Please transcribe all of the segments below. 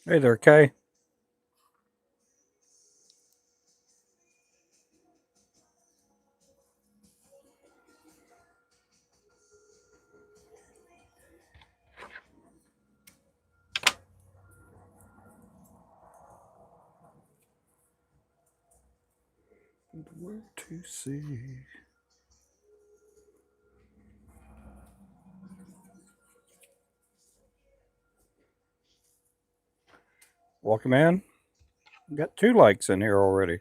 Hey there, Kay. Where to see? Welcome in. Got 2 likes in here already.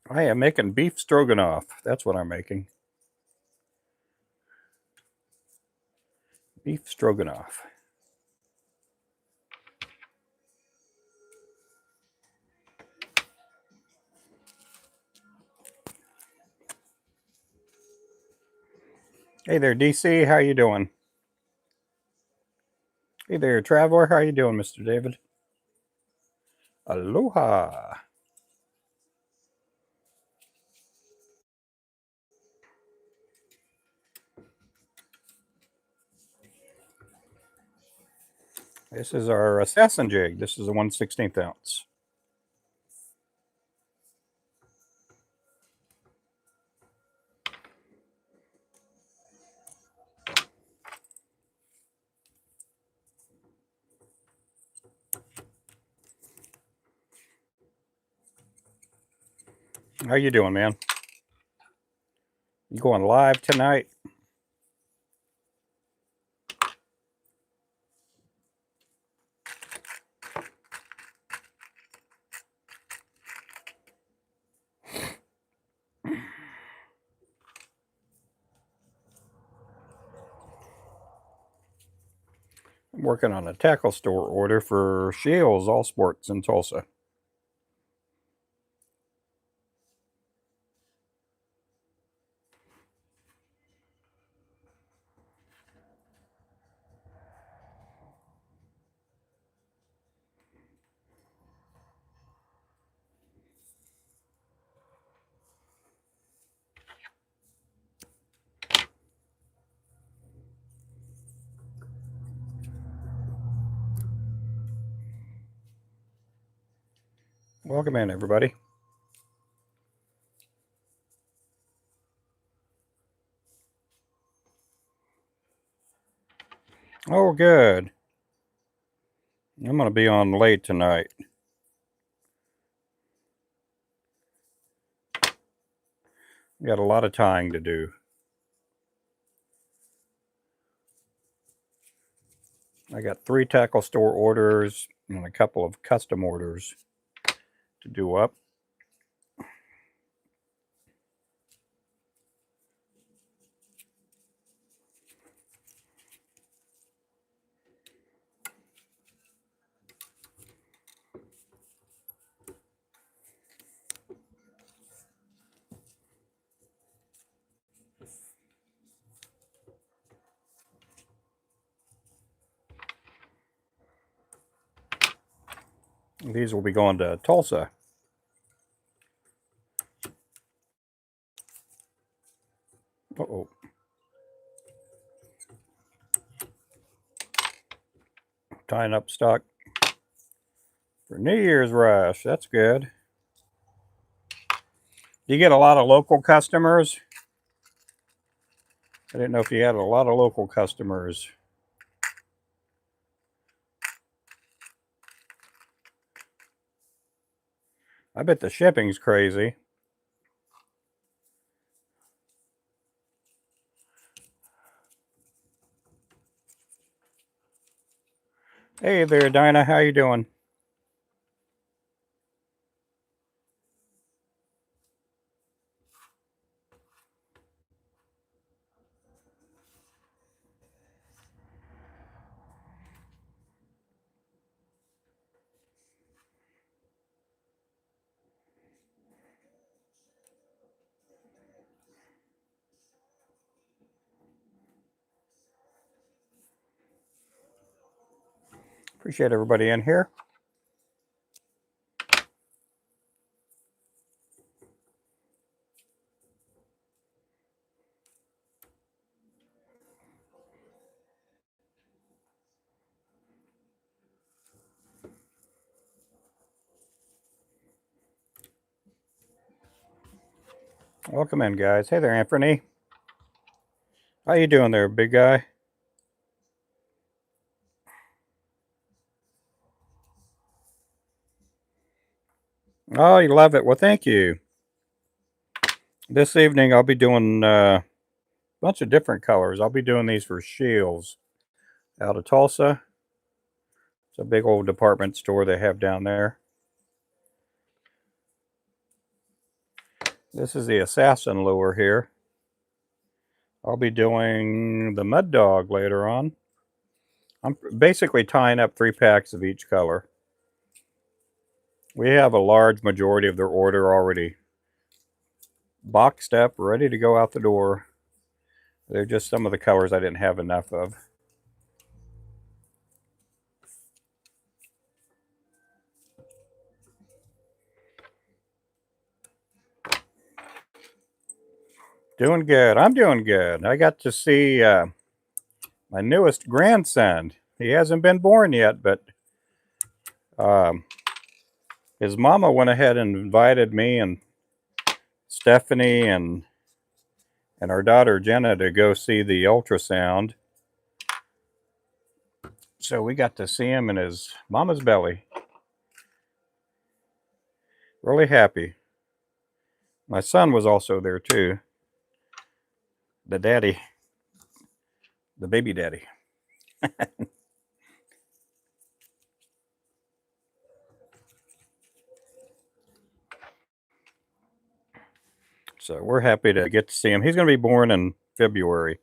I am making beef stroganoff. That's what I'm making. Beef stroganoff. Hey there, DC. How you doing? Hey there, Traveler. How you doing, Mr. David? Aloha. This is our assassin jig. This is a 1/16 ounce. How you doing, man? You going live tonight? I'm working on a tackle store order for Shields All Sports in Tulsa. Welcome in, everybody. Oh, good. I'm going to be on late tonight. Got a lot of tying to do. I got 3 tackle store orders and a couple of custom orders to do up. These will be going to Tulsa. Uh-oh. Tying up stock for New Year's rush. That's good. Do you get a lot of local customers? I didn't know if you had a lot of local customers. I bet the shipping's crazy. Hey there, Dinah. How you doing? Appreciate everybody in here. Welcome in, guys. Hey there, Anthony. How you doing there, big guy? Oh, you love it. Well, thank you. This evening, I'll be doing a bunch of different colors. I'll be doing these for Shields out of Tulsa. It's a big old department store they have down there. This is the Assassin lure here. I'll be doing the Mud Dog later on. I'm basically tying up 3 packs of each color. We have a large majority of their order already boxed up, ready to go out the door. They're just some of the colors I didn't have enough of. Doing good. I'm doing good. I got to see my newest grandson. He hasn't been born yet, but his mama went ahead and invited me and Stephanie and our daughter Jenna to go see the ultrasound. So we got to see him in his mama's belly. Really happy. My son was also there too. The daddy. The baby daddy. So we're happy to get to see him. He's going to be born in February,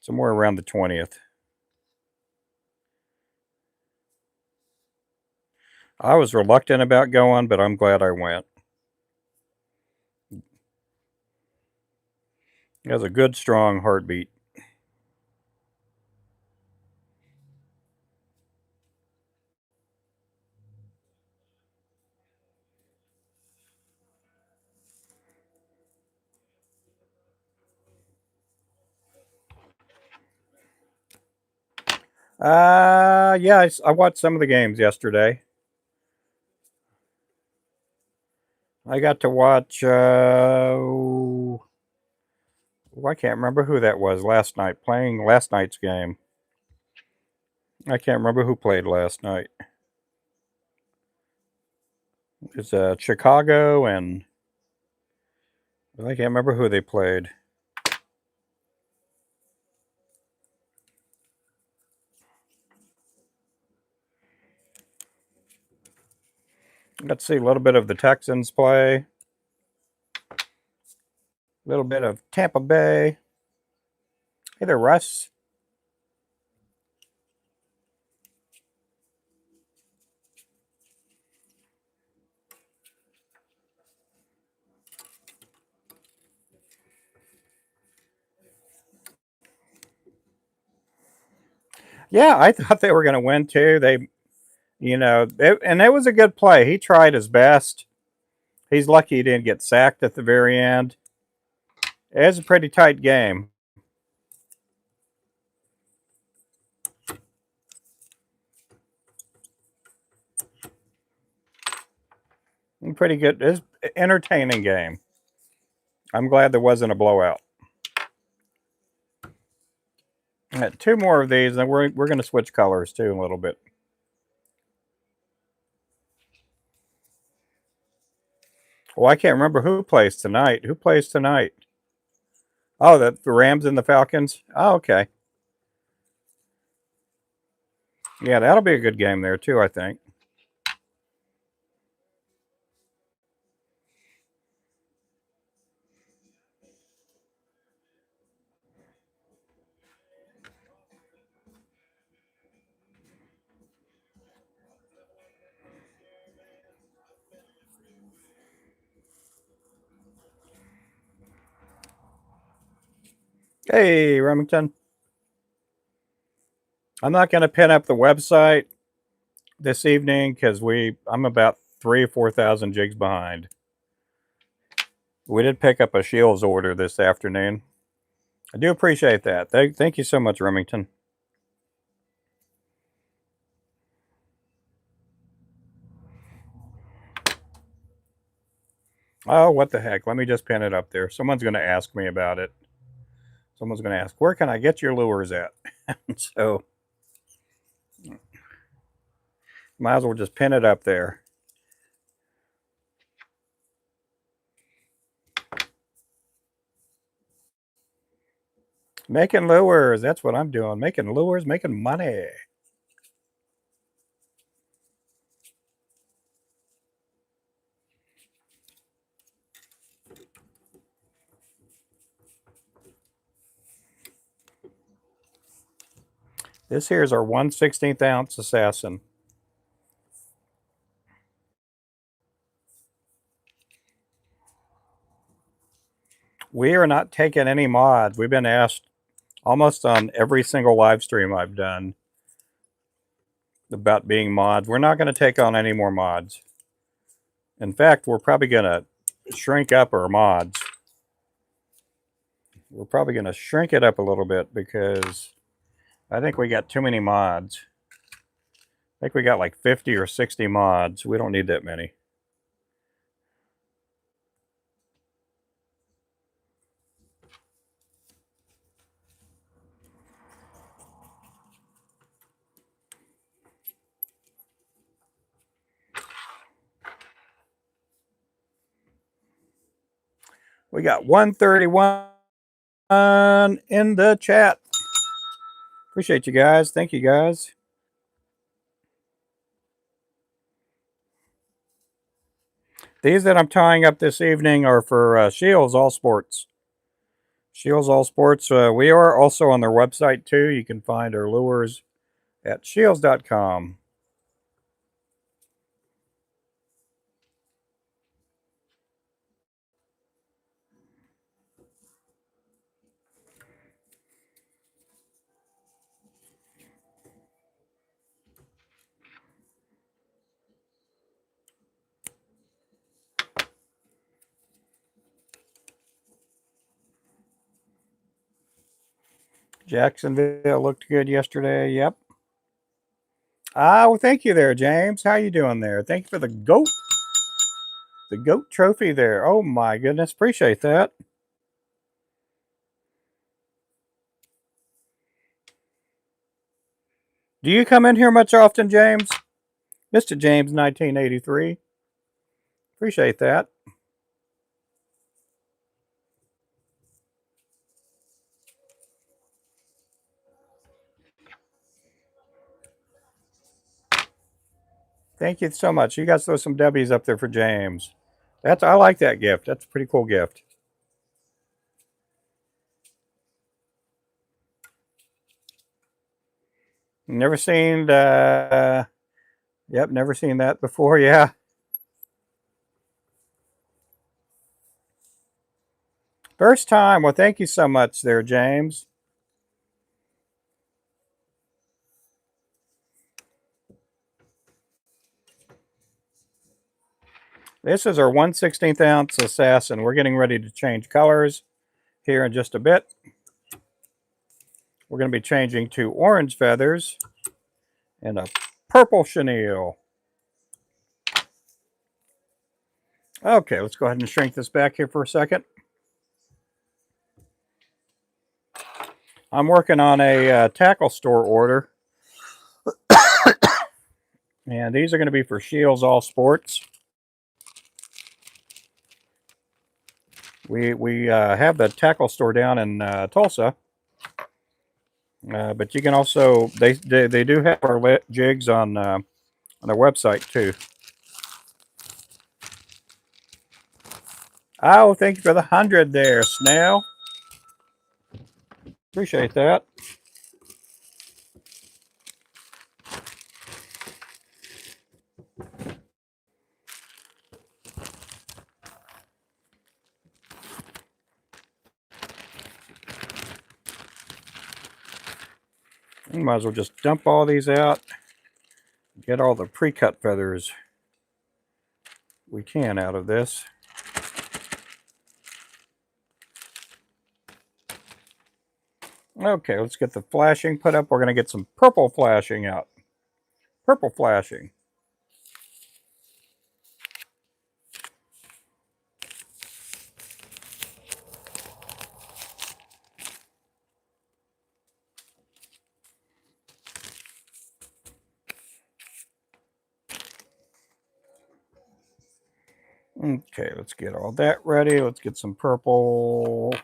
somewhere around the 20th. I was reluctant about going, but I'm glad I went. He has a good, strong heartbeat. Yeah, I watched some of the games yesterday. I got to watch, I can't remember who that was last night, playing last night's game. I can't remember who played last night. It's Chicago, and I can't remember who they played. Let's see, a little bit of the Texans play. A little bit of Tampa Bay. Hey there, Russ. Yeah, I thought they were going to win too. And it was a good play. He tried his best. He's lucky he didn't get sacked at the very end. It was a pretty tight game. Pretty good. It was an entertaining game. I'm glad there wasn't a blowout. Got 2 more of these, and we're going to switch colors too a little bit. Well, I can't remember who plays tonight. Who plays tonight? Oh, the Rams and the Falcons. Oh, okay. Yeah, that'll be a good game there too, I think. Hey, Remington. I'm not going to pin up the website this evening because I'm about 3 or 4,000 jigs behind. We did pick up a Shields order this afternoon. I do appreciate that. Thank you so much, Remington. Oh, what the heck. Let me just pin it up there. Someone's going to ask me about it. Someone's going to ask, where can I get your lures at? So, might as well just pin it up there. Making lures. That's what I'm doing. Making lures, making money. This here is our 1/16 ounce assassin. We are not taking any mods. We've been asked almost on every single live stream I've done about being mods. We're not going to take on any more mods. In fact, we're probably going to shrink up our mods. We're probably going to shrink it up a little bit because I think we got too many mods. I think we got like 50 or 60 mods. We don't need that many. We got 131 in the chat. Appreciate you guys. Thank you guys. These that I'm tying up this evening are for Shields All Sports. Shields All Sports. We are also on their website too. You can find our lures at shields.com. Jacksonville looked good yesterday. Yep. Well, thank you there, James. How you doing there? Thank you for the goat trophy there. Oh my goodness, appreciate that. Do you come in here much often, James? Mr. James 1983. Appreciate that. Thank you so much. You guys throw some W's up there for James. I like that gift. That's a pretty cool gift. Never seen yep, never seen that before. Yeah. First time. Well, thank you so much there, James. This is our 1/16 ounce assassin. We're getting ready to change colors here in just a bit. We're going to be changing to orange feathers and a purple chenille. Okay, let's go ahead and shrink this back here for a second. I'm working on a tackle store order. And these are going to be for Shields All Sports. We have the tackle store down in Tulsa. But you can also, they do have our jigs on their website too. Oh, thank you for the 100 there, Snail. Appreciate that. You might as well just dump all these out. Get all the pre-cut feathers we can out of this. Okay, let's get the flashing put up. We're going to get some purple flashing out. Purple flashing. Okay, let's get all that ready. Let's get some purple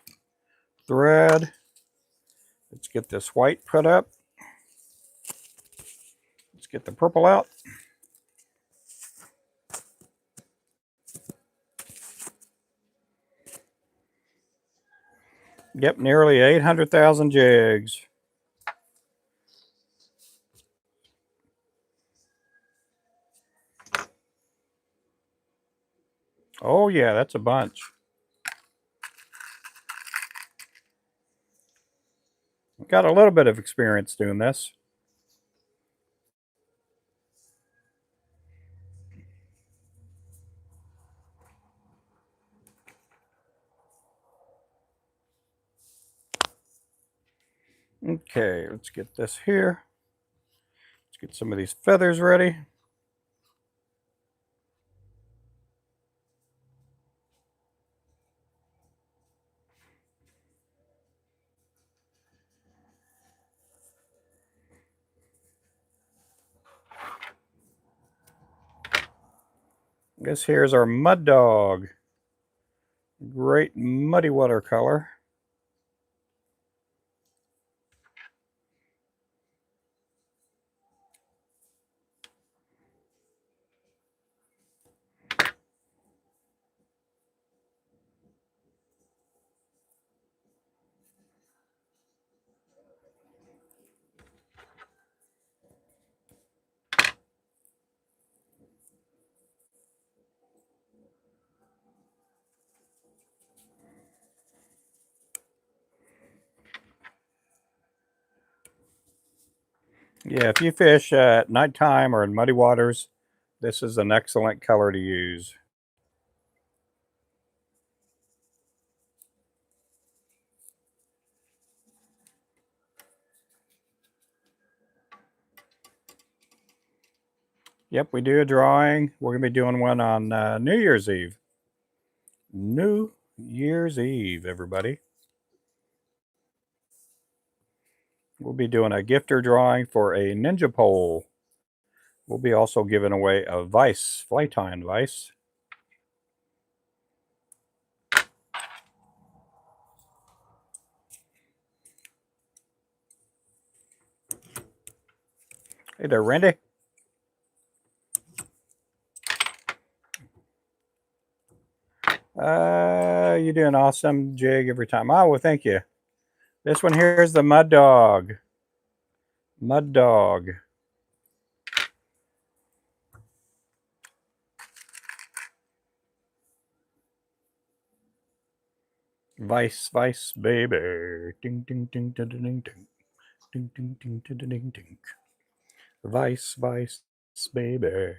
thread. Let's get this white put up. Let's get the purple out. Yep, nearly 800,000 jigs. Oh yeah, that's a bunch. Got a little bit of experience doing this. Okay, let's get this here. Let's get some of these feathers ready. This here's our mud dog. Great muddy watercolor. Yeah, if you fish at nighttime or in muddy waters, this is an excellent color to use. Yep, we do a drawing. We're going to be doing one on New Year's Eve. New Year's Eve, everybody. We'll be doing a gifter drawing for a ninja pole. We'll be also giving away a vise, fly tying vise. Hey there, Randy. You do an awesome jig every time. Oh, well, thank you. This one here is the mud dog. Mud dog. Vice, vice, baby. Ding, ding, ding, ding, ding, ding. Ding, ding, ding, ding, ding, ding. Vice, vice, baby.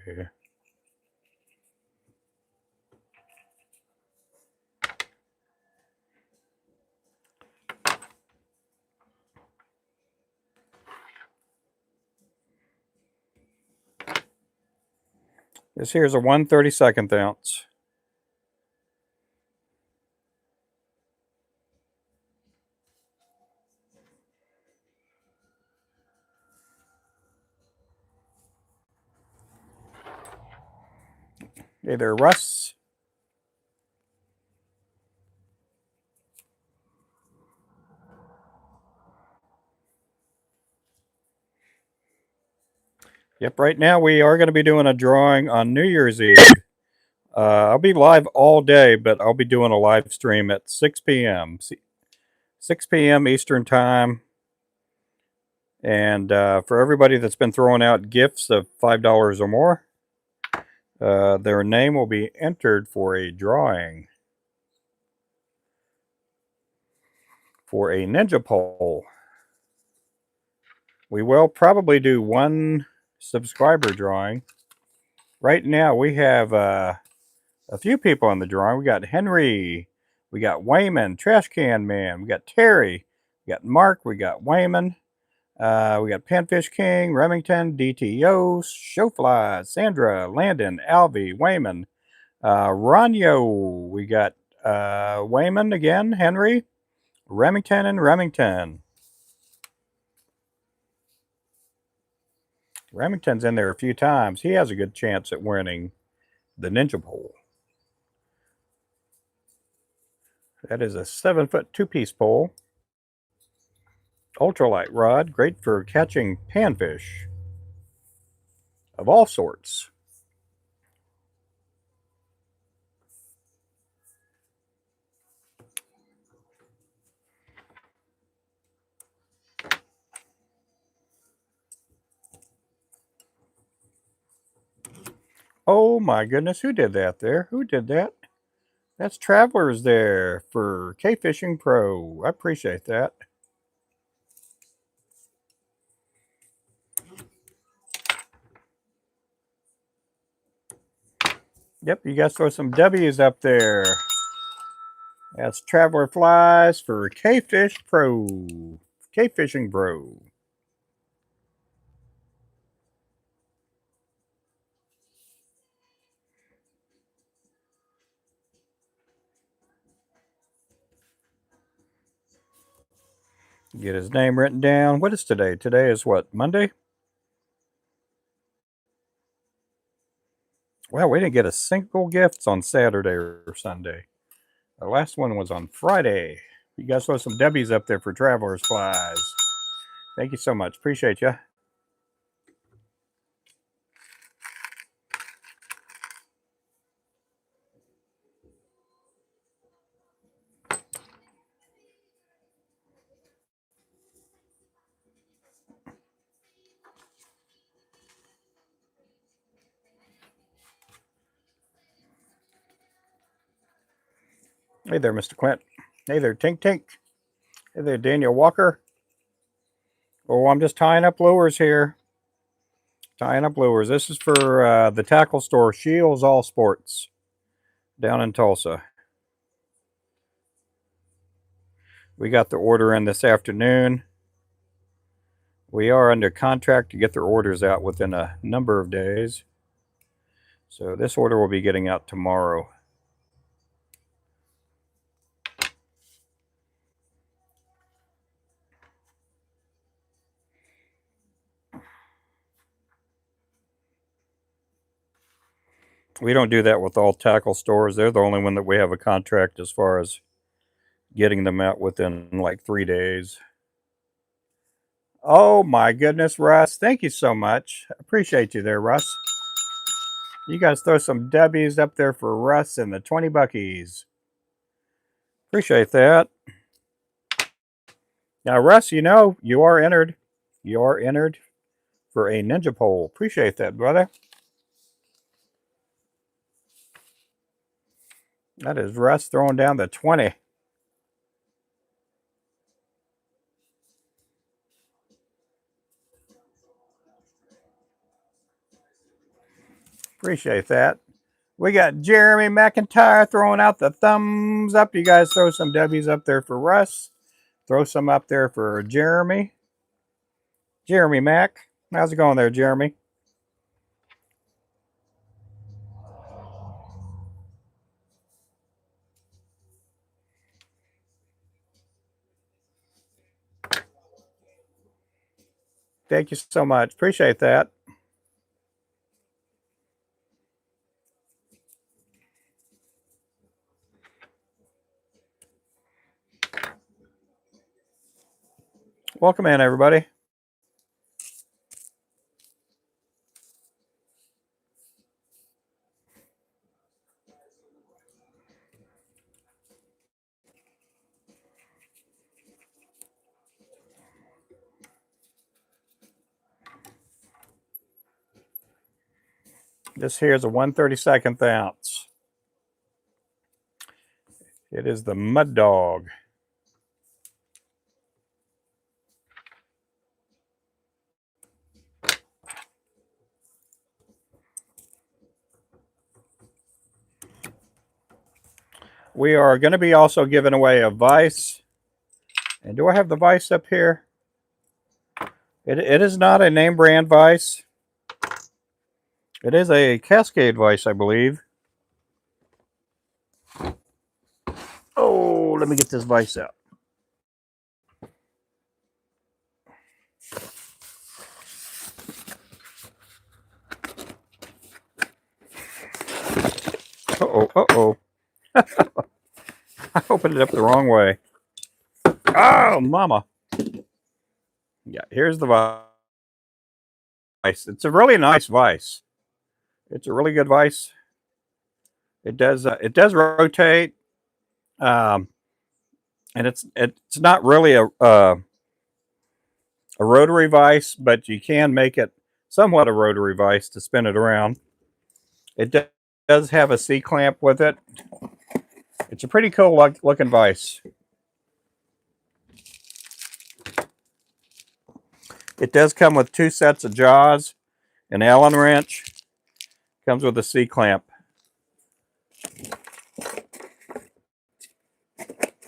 This here is a 1/32 ounce. Hey there, Russ. Yep, right now we are going to be doing a drawing on New Year's Eve. I'll be live all day, but I'll be doing a live stream at 6 p.m. 6 p.m. Eastern Time. And for everybody that's been throwing out gifts of $5 or more, their name will be entered for a drawing for a ninja pole. We will probably do one subscriber drawing. Right now we have a few people in the drawing. We got Henry, we got Wayman, Trash Can Man, we got Terry, we got Mark, we got Wayman, we got Panfish King, Remington, DTO, Showfly, Sandra, Landon, Alvy, Wayman, Ronyo, we got Wayman again, Henry, Remington, and Remington. Remington's in there a few times. He has a good chance at winning the ninja pole. That is a 7-foot 2-piece pole. Ultralight rod, great for catching panfish of all sorts. Oh my goodness, who did that there? Who did that? That's Travelers there for K-Fishing Pro. I appreciate that. Yep, you guys throw some W's up there. That's Traveler Flies for K-Fish Pro. K-Fishing Pro. Get his name written down. What is today? Today is what, Monday? Well, we didn't get a single gift on Saturday or Sunday. The last one was on Friday. You guys throw some W's up there for Travelers Flies. Thank you so much. Appreciate you. Hey there, Mr. Clint. Hey there, Tink Tink. Hey there, Daniel Walker. Oh, I'm just tying up lures here. Tying up lures. This is for the tackle store, Shields All Sports, down in Tulsa. We got the order in this afternoon. We are under contract to get their orders out within a number of days. So this order will be getting out tomorrow. We don't do that with all tackle stores. They're the only one that we have a contract as far as getting them out within like 3 days. Oh my goodness, Russ. Thank you so much. Appreciate you there, Russ. You guys throw some W's up there for Russ and the 20 buckies. Appreciate that. Now, Russ, you know, you are entered. You are entered for a ninja pole. Appreciate that, brother. That is Russ throwing down the 20. Appreciate that. We got Jeremy McIntyre throwing out the thumbs up. You guys throw some W's up there for Russ. Throw some up there for Jeremy. Jeremy Mac. How's it going there, Jeremy? Thank you so much. Appreciate that. Welcome in, everybody. This here is a 1/32 ounce. It is the Mud Dog. We are going to be also giving away a vise. And do I have the vise up here? It is not a name brand vise. It is a Cascade vise, I believe. Oh, let me get this vise out. Uh-oh, uh-oh. I opened it up the wrong way. Oh, mama. Yeah, here's the vice. It's a really nice vice. It's a really good vice. It does rotate, um, and it's not really a rotary vise, but you can make it somewhat a rotary vise to spin it around. It does have a C clamp with it. It's a pretty cool looking vise. It does come with 2 sets of jaws, an Allen wrench. Comes with a C clamp.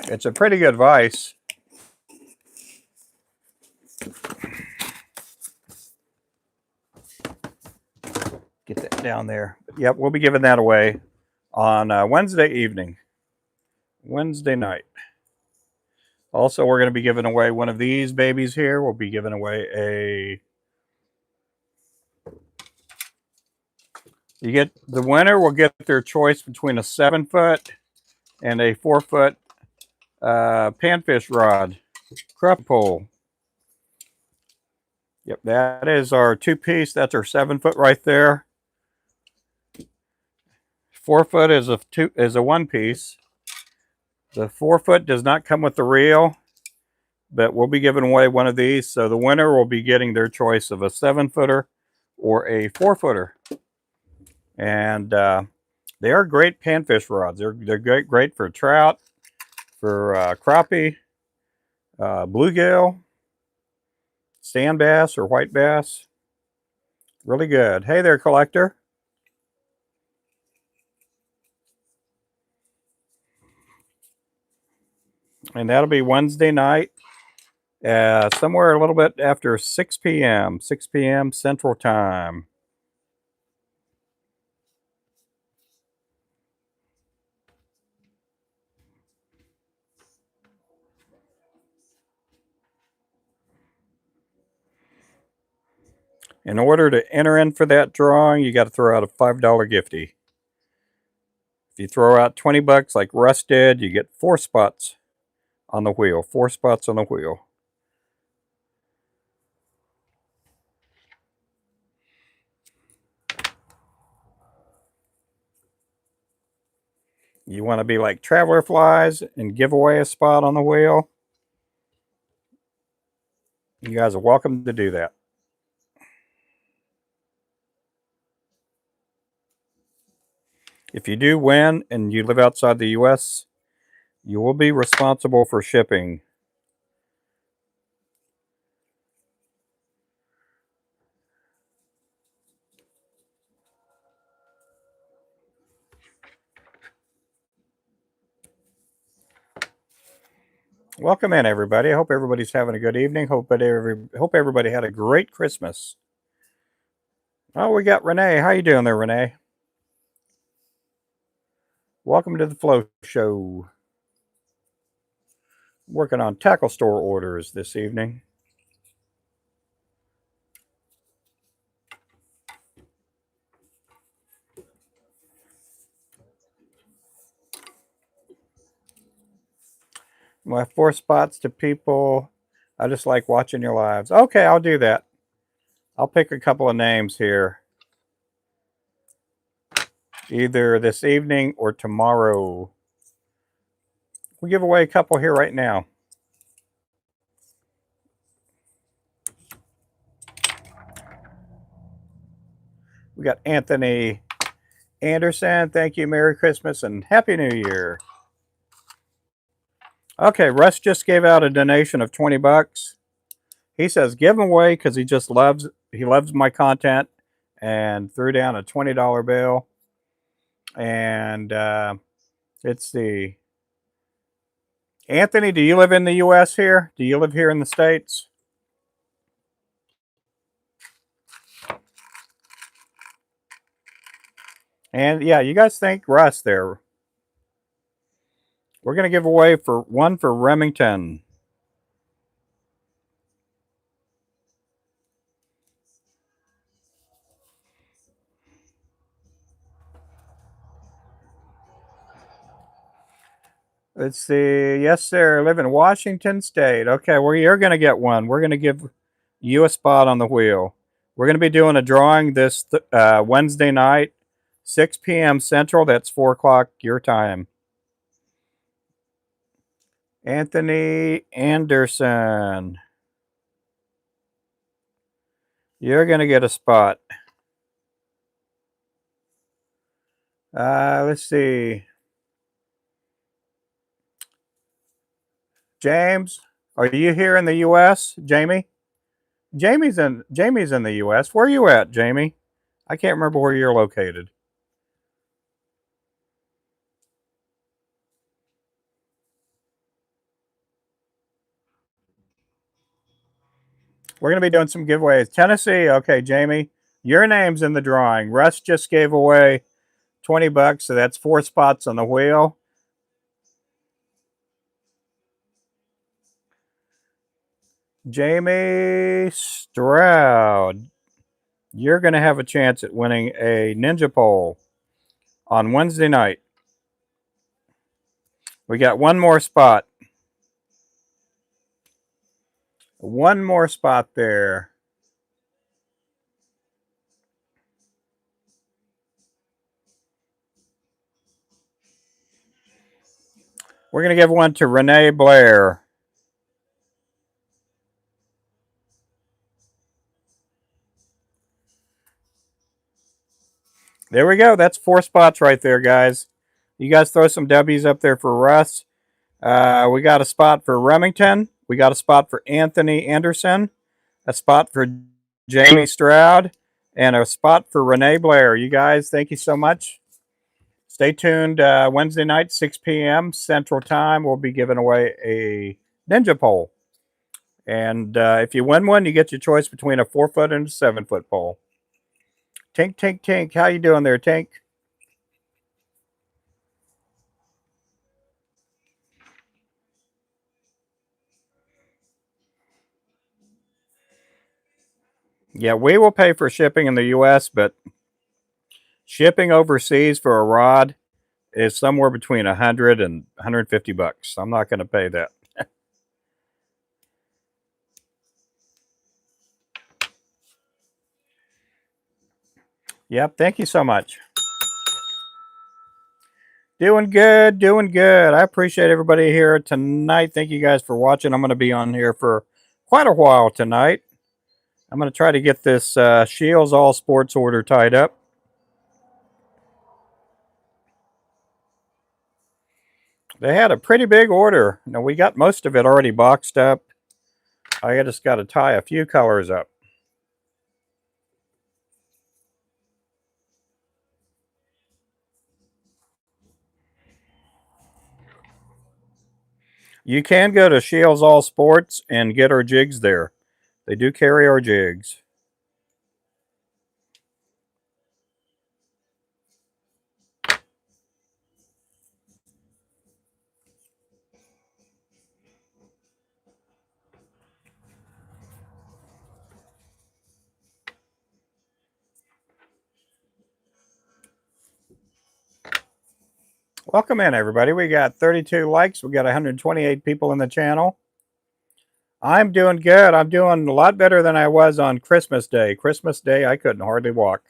It's a pretty good vise. Get that down there. Yep, we'll be giving that away on Wednesday evening. Wednesday night. Also, we're going to be giving away one of these babies here. We'll be giving away the winner will get their choice between a 7-foot and a 4-foot panfish rod, crappie pole. Yep, that is our 2-piece. That's our 7-foot right there. 4-foot is a 1-piece. The 4-foot does not come with the reel, but we'll be giving away one of these. So the winner will be getting their choice of a 7-footer or a 4-footer. And they are great panfish rods. They're great for trout, for crappie, bluegill, sand bass or white bass. Really good. Hey there, collector. And that'll be Wednesday night, somewhere a little bit after 6 p.m. 6 p.m. Central Time. In order to enter in for that drawing, you got to throw out a $5 giftie. If you throw out 20 bucks like Russ did, you get 4 spots on the wheel. 4 spots on the wheel. You want to be like Traveler Flies and give away a spot on the wheel? You guys are welcome to do that. If you do win and you live outside the U.S., you will be responsible for shipping. Welcome in, everybody. I hope everybody's having a good evening. Hope everybody had a great Christmas. Oh, we got Renee. How you doing there, Renee? Welcome to the Flow Show. Working on tackle store orders this evening. My 4 spots to people. I just like watching your lives. Okay, I'll do that. I'll pick a couple of names here. Either this evening or tomorrow. We'll give away a couple here right now. We got Anthony Anderson. Thank you. Merry Christmas and Happy New Year. Okay, Russ just gave out a donation of 20 bucks. He says give them away because he loves my content, and threw down a $20 bill. And let's see. Anthony, do you live in the U.S. here? Do you live here in the States? And yeah, you guys thank Russ there. We're going to give away one for Remington. Let's see. Yes, sir. I live in Washington State. Okay, well, you're going to get one. We're going to give you a spot on the wheel. We're going to be doing a drawing this Wednesday night, 6 p.m. Central. That's 4 o'clock your time. Anthony Anderson. You're going to get a spot. Let's see. James, are you here in the U.S., Jamie? Jamie's in the U.S. Where are you at, Jamie? I can't remember where you're located. We're going to be doing some giveaways. Tennessee, okay, Jamie, your name's in the drawing. Russ just gave away $20, so that's 4 spots on the wheel. Jamie Stroud, you're going to have a chance at winning a Ninja Pole on Wednesday night. We got one more spot. One more spot there. We're going to give one to Renee Blair. There we go. That's 4 spots right there, guys. You guys throw some W's up there for Russ. We got a spot for Remington. We got a spot for Anthony Anderson. A spot for Jamie Stroud. And a spot for Renee Blair. You guys, thank you so much. Stay tuned. Wednesday night, 6 p.m. Central Time. We'll be giving away a Ninja Pole. And if you win one, you get your choice between a 4-foot and a 7-foot pole. Tink, Tink, Tink. How you doing there, Tink? Yeah, we will pay for shipping in the U.S., but shipping overseas for a rod is somewhere between $100 and $150. I'm not going to pay that. Yep, thank you so much. Doing good, doing good. I appreciate everybody here tonight. Thank you guys for watching. I'm going to be on here for quite a while tonight. I'm going to try to get this Shields All Sports order tied up. They had a pretty big order. Now, we got most of it already boxed up. I just got to tie a few colors up. You can go to Shields All Sports and get our jigs there. They do carry our jigs. Welcome in, everybody. We got 32 likes. We got 128 people in the channel. I'm doing good. I'm doing a lot better than I was on Christmas Day. Christmas Day, I couldn't hardly walk.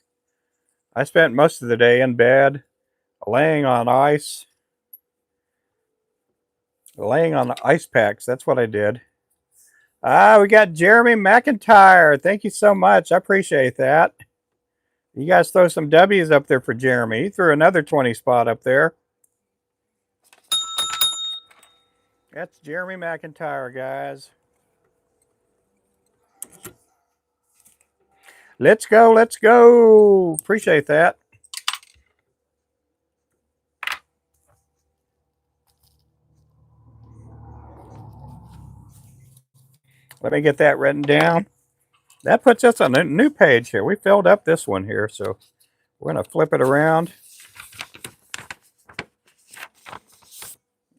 I spent most of the day in bed, laying on ice, laying on ice packs. That's what I did. We got Jeremy McIntyre. Thank you so much. I appreciate that. You guys throw some W's up there for Jeremy. He threw another 20 spot up there. That's Jeremy McIntyre, guys. Let's go, let's go. Appreciate that. Let me get that written down. That puts us on a new page here. We filled up this one here, so we're going to flip it around.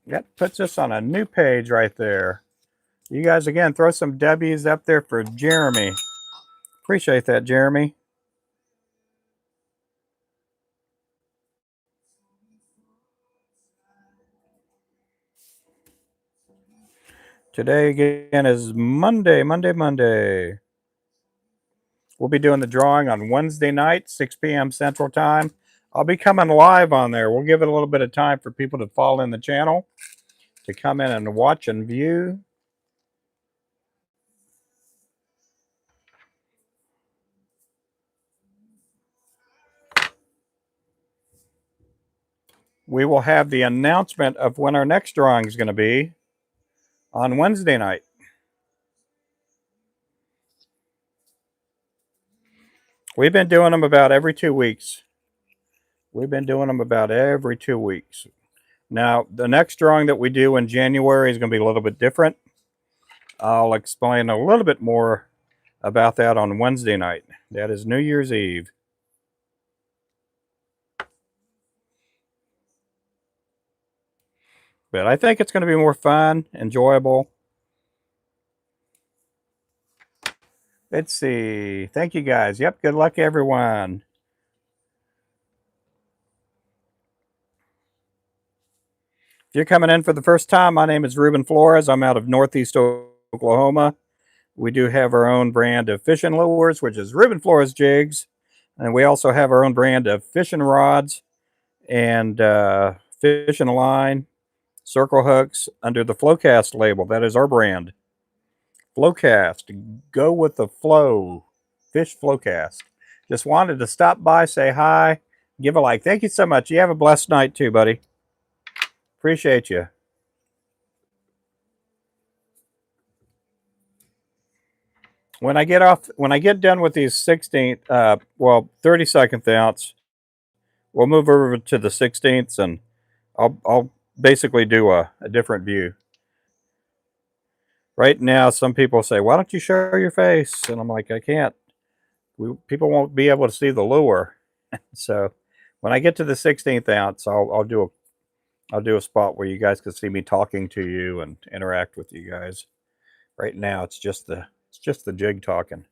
That puts us on a new page right there. You guys, again, throw some W's up there for Jeremy. Appreciate that, Jeremy. Today again is Monday. We'll be doing the drawing on Wednesday night, 6 p.m. Central Time. I'll be coming live on there. We'll give it a little bit of time for people to fall in the channel, to come in and watch and view. We will have the announcement of when our next drawing is going to be on Wednesday night. We've been doing them about every 2 weeks. Now, the next drawing that we do in January is going to be a little bit different. I'll explain a little bit more about that on Wednesday night. That is New Year's Eve. But I think it's going to be more fun, enjoyable. Let's see. Thank you guys. Yep, good luck everyone. If you're coming in for the first time, my name is Ruben Flores. I'm out of Northeast Oklahoma. We do have our own brand of fishing lures, which is Ruben Flores Jigs. And we also have our own brand of fishing rods and fishing line, circle hooks under the Flowcast label. That is our brand. Flowcast. Go with the flow. Fish Flowcast. Just wanted to stop by, say hi, give a like. Thank you so much. You have a blessed night too, buddy. Appreciate you. When I get done with these 16th, 32nd ounce, we'll move over to the 16ths, and I'll basically do a different view. Right now, some people say, "Why don't you show your face?" And I'm like, "I can't. People won't be able to see the lure." So, when I get to the 16th ounce, I'll do a spot where you guys can see me talking to you and interact with you guys. Right now, it's just the jig talking.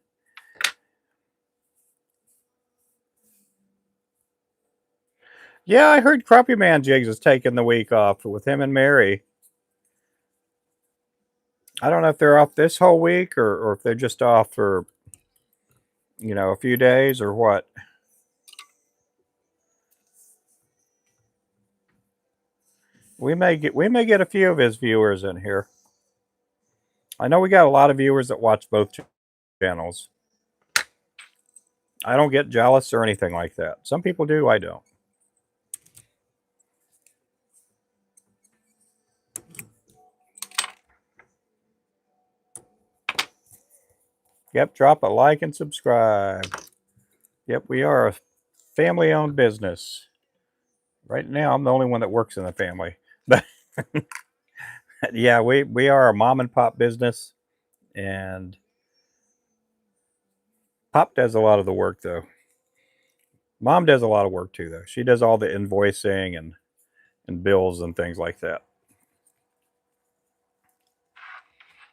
Yeah, I heard Crappie Man Jigs is taking the week off with him and Mary. I don't know if they're off this whole week or if they're just off for, a few days or what. We may get a few of his viewers in here. I know we got a lot of viewers that watch both channels. I don't get jealous or anything like that. Some people do, I don't. Yep, drop a like and subscribe. Yep, we are a family-owned business. Right now, I'm the only one that works in the family. But yeah, we are a mom and pop business, and Pop does a lot of the work though. Mom does a lot of work too though. She does all the invoicing and bills and things like that.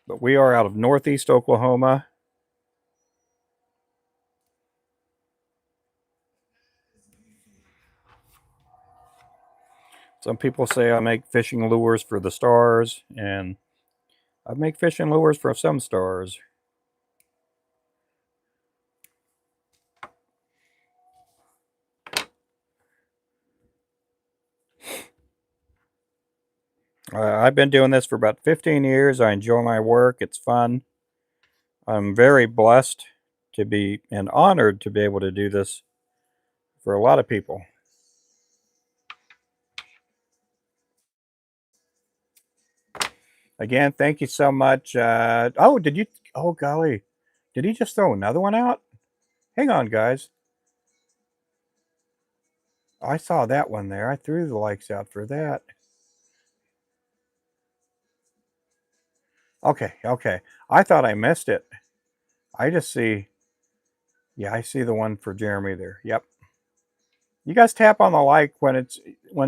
But we are out of Northeast Oklahoma. Some people say I make fishing lures for the stars, and I make fishing lures for some stars. I've been doing this for about 15 years. I enjoy my work. It's fun. I'm very blessed to be and honored to be able to do this for a lot of people. Again, thank you so much. Oh, golly. Did he just throw another one out? Hang on, guys. I saw that one there. I threw the likes out for that. Okay. I thought I missed it. I just see. Yeah, I see the one for Jeremy there. Yep. You guys tap on the like when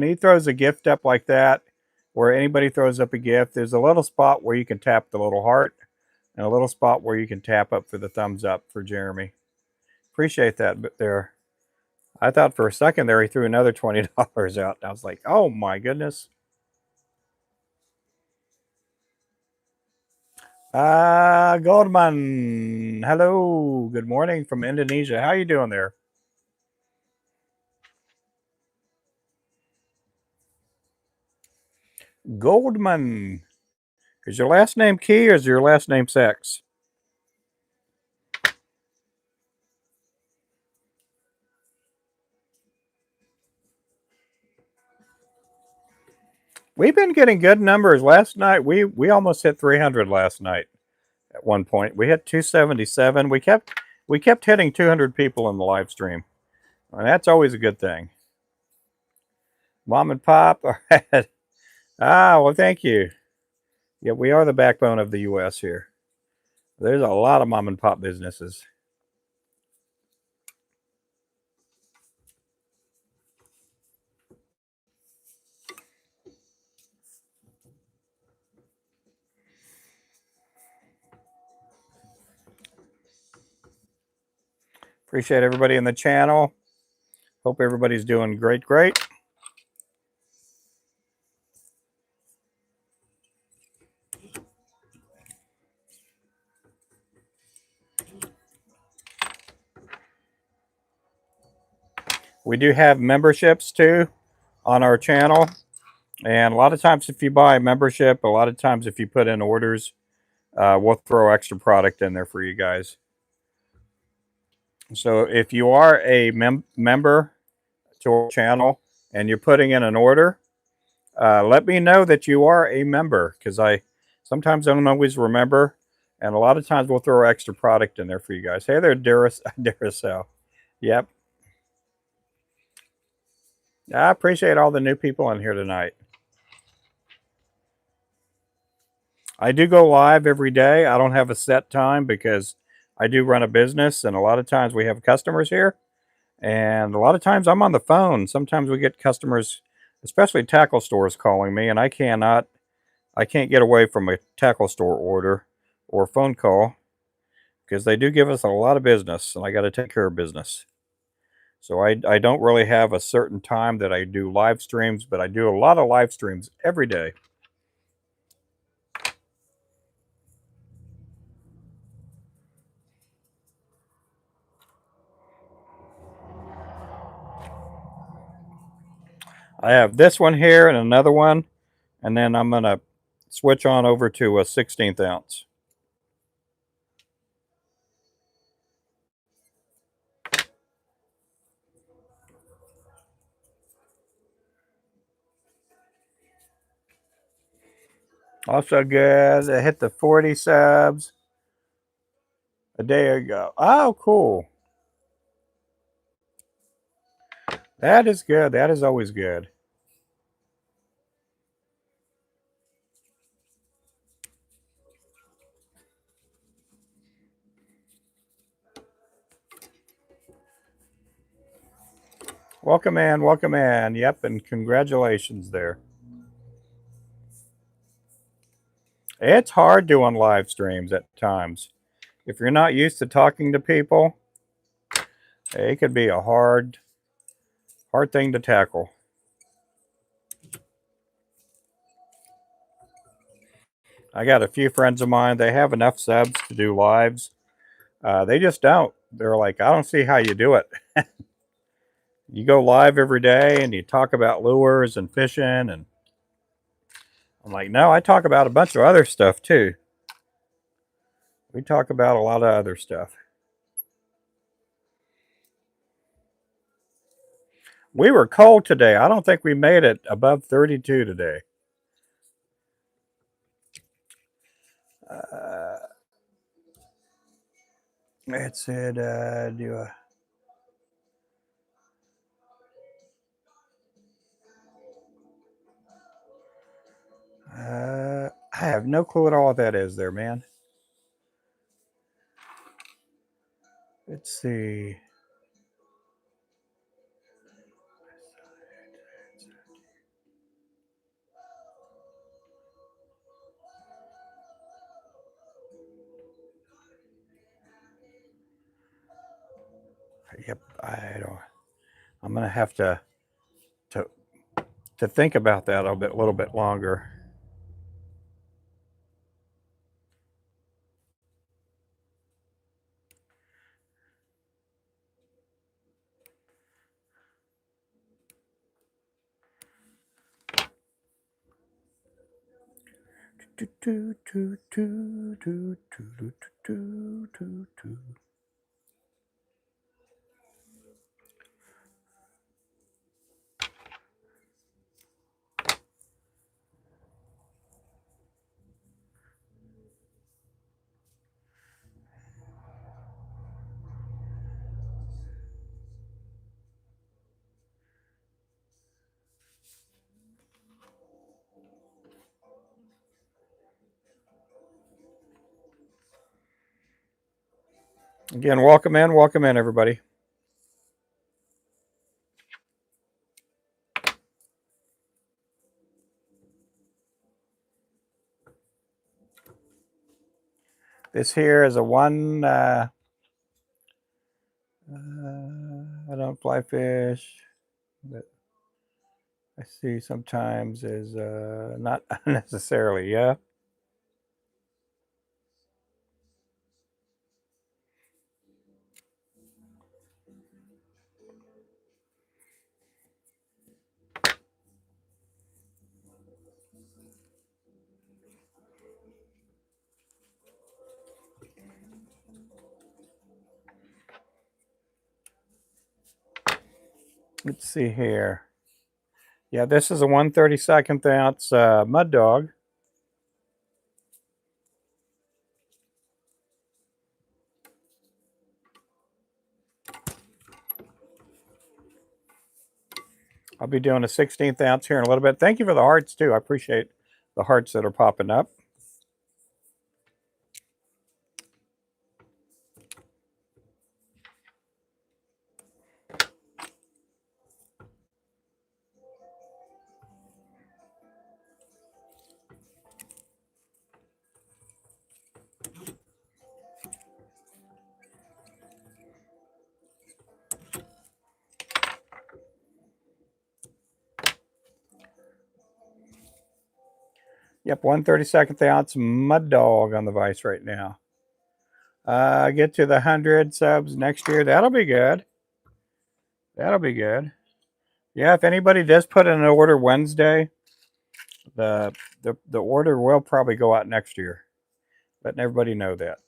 he throws a gift up like that, or anybody throws up a gift. There's a little spot where you can tap the little heart, and a little spot where you can tap up for the thumbs up for Jeremy. Appreciate that. But there, I thought for a second there he threw another $20 out. I was like, oh my goodness. Goldman. Hello. Good morning from Indonesia. How you doing there? Goldman. Is your last name Key or is your last name Sex? We've been getting good numbers. Last night we almost hit 300 last night at one point. We hit 277. We kept hitting 200 people in the live stream. And that's always a good thing. Mom and Pop. All right. Well, thank you. Yeah, we are the backbone of the US here. There's a lot of mom and pop businesses. Appreciate everybody in the channel. Hope everybody's doing great. We do have memberships too on our channel. And a lot of times if you buy a membership, a lot of times if you put in orders, we'll throw extra product in there for you guys. So if you are a member to our channel and you're putting in an order, let me know that you are a member, because I sometimes don't always remember, and a lot of times we'll throw extra product in there for you guys. Hey there, Duracell. Yep. I appreciate all the new people in here tonight. I do go live every day. I don't have a set time because I do run a business, and a lot of times we have customers here, and a lot of times I'm on the phone. Sometimes we get customers, especially tackle stores, calling me, and I can't get away from a tackle store order or phone call, because they do give us a lot of business, and I got to take care of business. So I don't really have a certain time that I do live streams, but I do a lot of live streams every day. I have this one here and another one, and then I'm going to switch on over to a 16th ounce. Also good. I hit the 40 subs a day ago. Oh, cool. That is good. That is always good. Welcome in. Welcome in. Yep, and congratulations there. It's hard doing live streams at times. If you're not used to talking to people, it could be a hard thing to tackle. I got a few friends of mine, they have enough subs to do lives. They just don't. They're like, I don't see how you do it. You go live every day and you talk about lures and fishing, and I'm like, no, I talk about a bunch of other stuff too. We talk about a lot of other stuff. We were cold today. I don't think we made it above 32 today. It said, I have no clue what all of that is there, man. Let's see. Yep, I don't. I'm gonna have to think about that a little bit longer. Again, welcome in, everybody. This here is a one. I don't fly fish, but I see sometimes is not necessarily. Yeah. Let's see here. Yeah, this is a 1/32 ounce mud dog. I'll be doing a 16th ounce here in a little bit. Thank you for the hearts too. I appreciate the hearts that are popping up. Yep, 1/32 ounce mud dog on the vise right now. Get to the 100 subs next year. That'll be good. That'll be good. Yeah, if anybody does put in an order Wednesday, the order will probably go out next year. Letting everybody know that.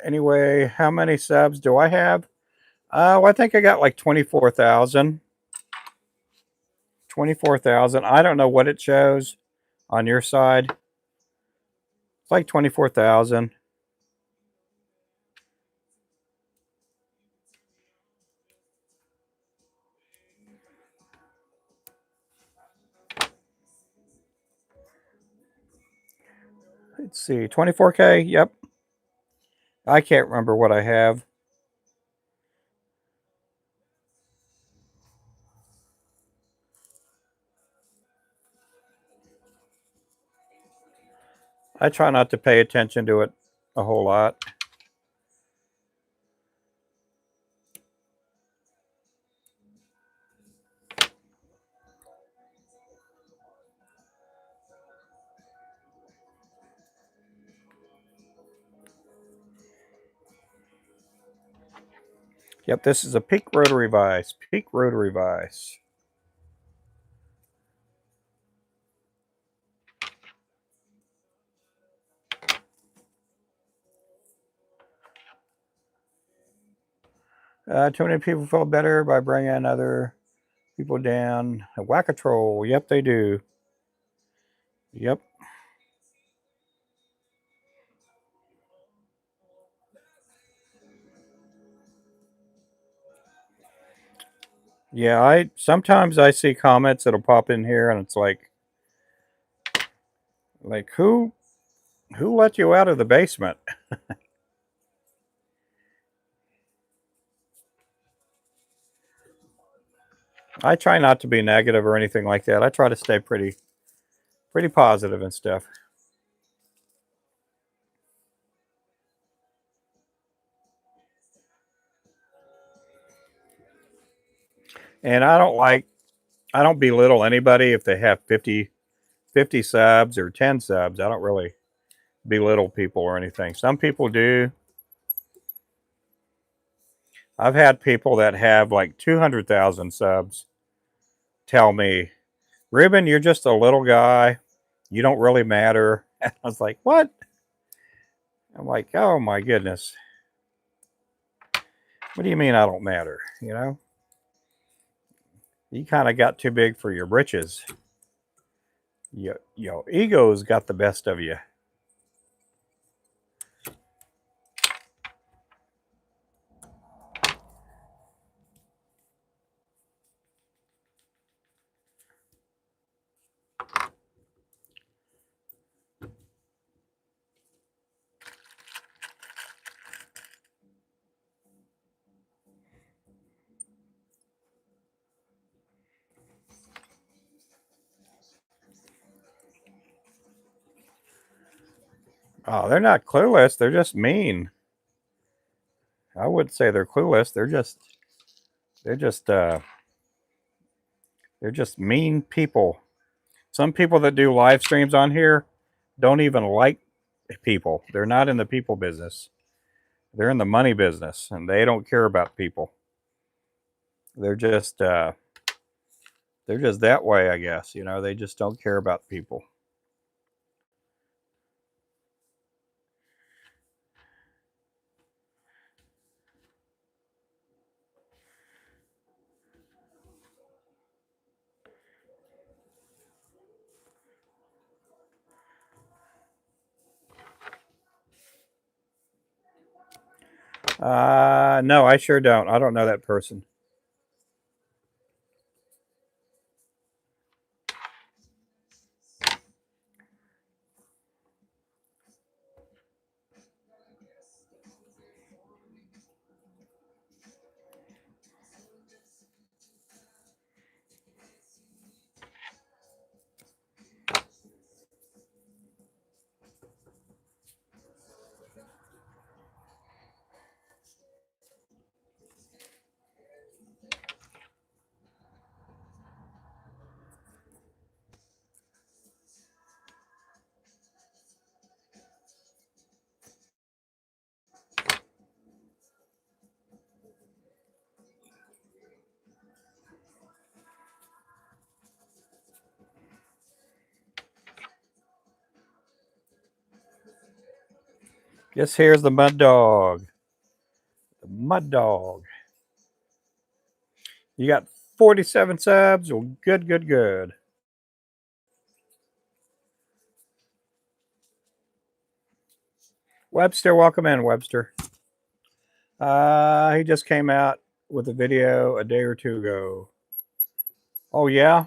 Anyway, how many subs do I have? Well, I think I got like 24,000. 24,000. I don't know what it shows on your side. It's like 24,000. Let's see, 24K. Yep. I can't remember what I have. I try not to pay attention to it a whole lot. Yep, this is a peak rotary vise. Peak rotary vise. Too many people feel better by bringing other people down. A whack-a-troll. Yep, they do. Yep. Yeah, I sometimes I see comments that'll pop in here and it's like who let you out of the basement? I try not to be negative or anything like that. I try to stay pretty positive and stuff. And I don't belittle anybody if they have 50 subs or 10 subs. I don't really belittle people or anything. Some people do. I've had people that have like 200,000 subs tell me, Ruben, you're just a little guy. You don't really matter. And I was like, what? I'm like, oh my goodness. What do you mean I don't matter? You know, you kind of got too big for your britches. Your ego's got the best of you. Oh, they're not clueless. They're just mean. I wouldn't say they're clueless. They're just they're just mean people. Some people that do live streams on here don't even like people. They're not in the people business. They're in the money business, and they don't care about people. They're just that way, I guess. You know, they just don't care about people. No, I sure don't. I don't know that person. Guess here's the mud dog. The mud dog. You got 47 subs. Well, good, good, good. Webster, welcome in, Webster. He just came out with a video a day or two ago. Oh yeah.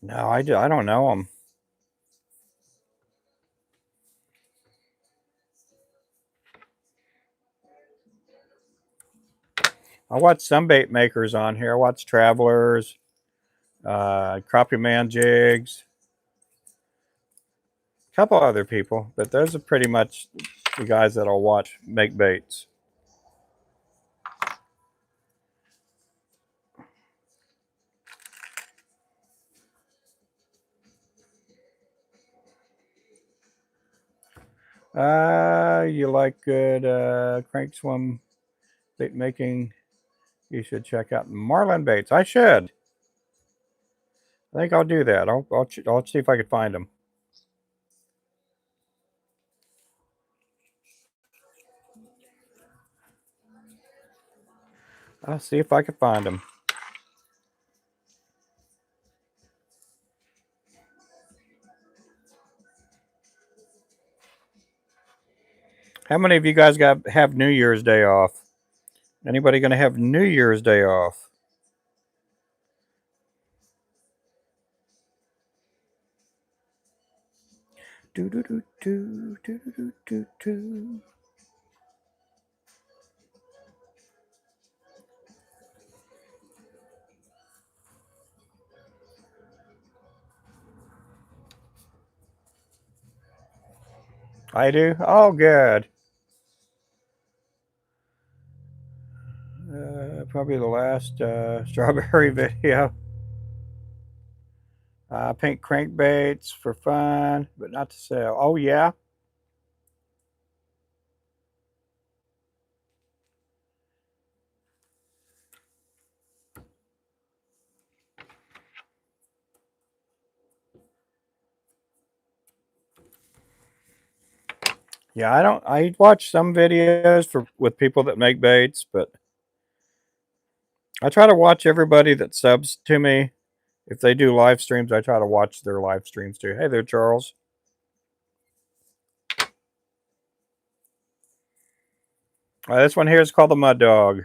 No, I don't know him. I watch some bait makers on here. I watch Travelers, Crappie Man Jigs, a couple other people, but those are pretty much the guys that I'll watch make baits. You like good crank swim bait making? You should check out Marlin Baits. I should. I think I'll do that. I'll see if I can find them. I'll see if I can find them. How many of you guys have New Year's Day off? Anybody going to have New Year's Day off? Do do do do do do do do. I do. Oh, good. Probably the last strawberry video. Paint crankbaits for fun, but not to sell. Oh yeah. Yeah, I watch some videos with people that make baits, but I try to watch everybody that subs to me. If they do live streams, I try to watch their live streams too. Hey there, Charles. This one here is called the Mud Dog.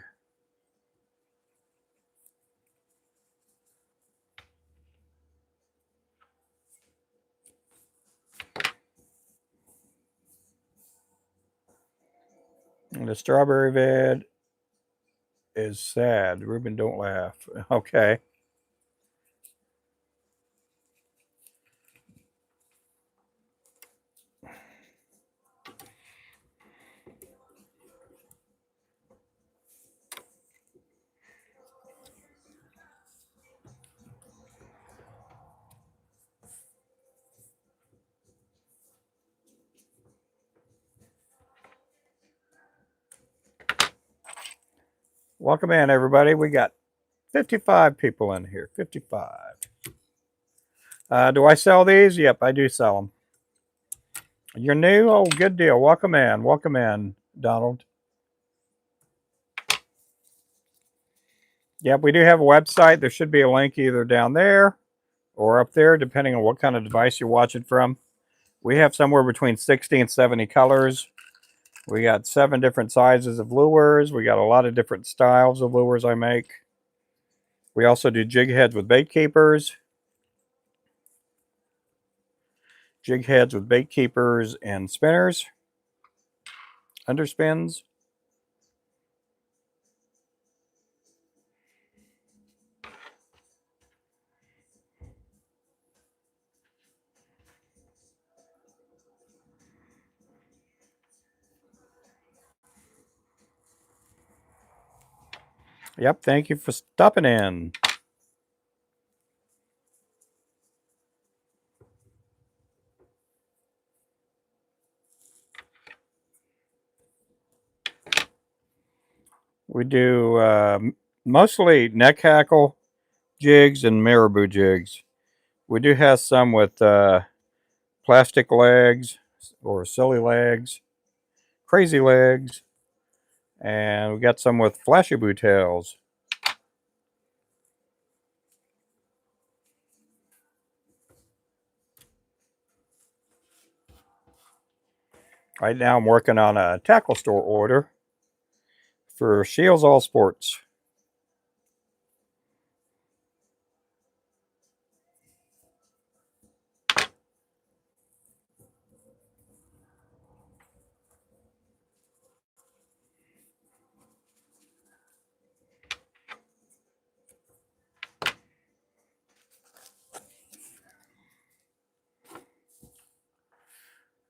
And the strawberry vid is sad. Ruben, don't laugh. Okay. Welcome in, everybody. We got 55 people in here. 55. Do I sell these? Yep, I do sell them. You're new? Oh, good deal. Welcome in. Welcome in, Donald. Yep, we do have a website. There should be a link either down there or up there, depending on what kind of device you're watching from. We have somewhere between 60 and 70 colors. We got 7 different sizes of lures. We got a lot of different styles of lures I make. We also do jig heads with bait keepers. Jig heads with bait keepers and spinners. Underspins. Yep, thank you for stopping in. We do mostly neck hackle jigs and marabou jigs. We do have some with plastic legs or silly legs, crazy legs, and we got some with flashy boo tails. Right now I'm working on a tackle store order for Shields All Sports.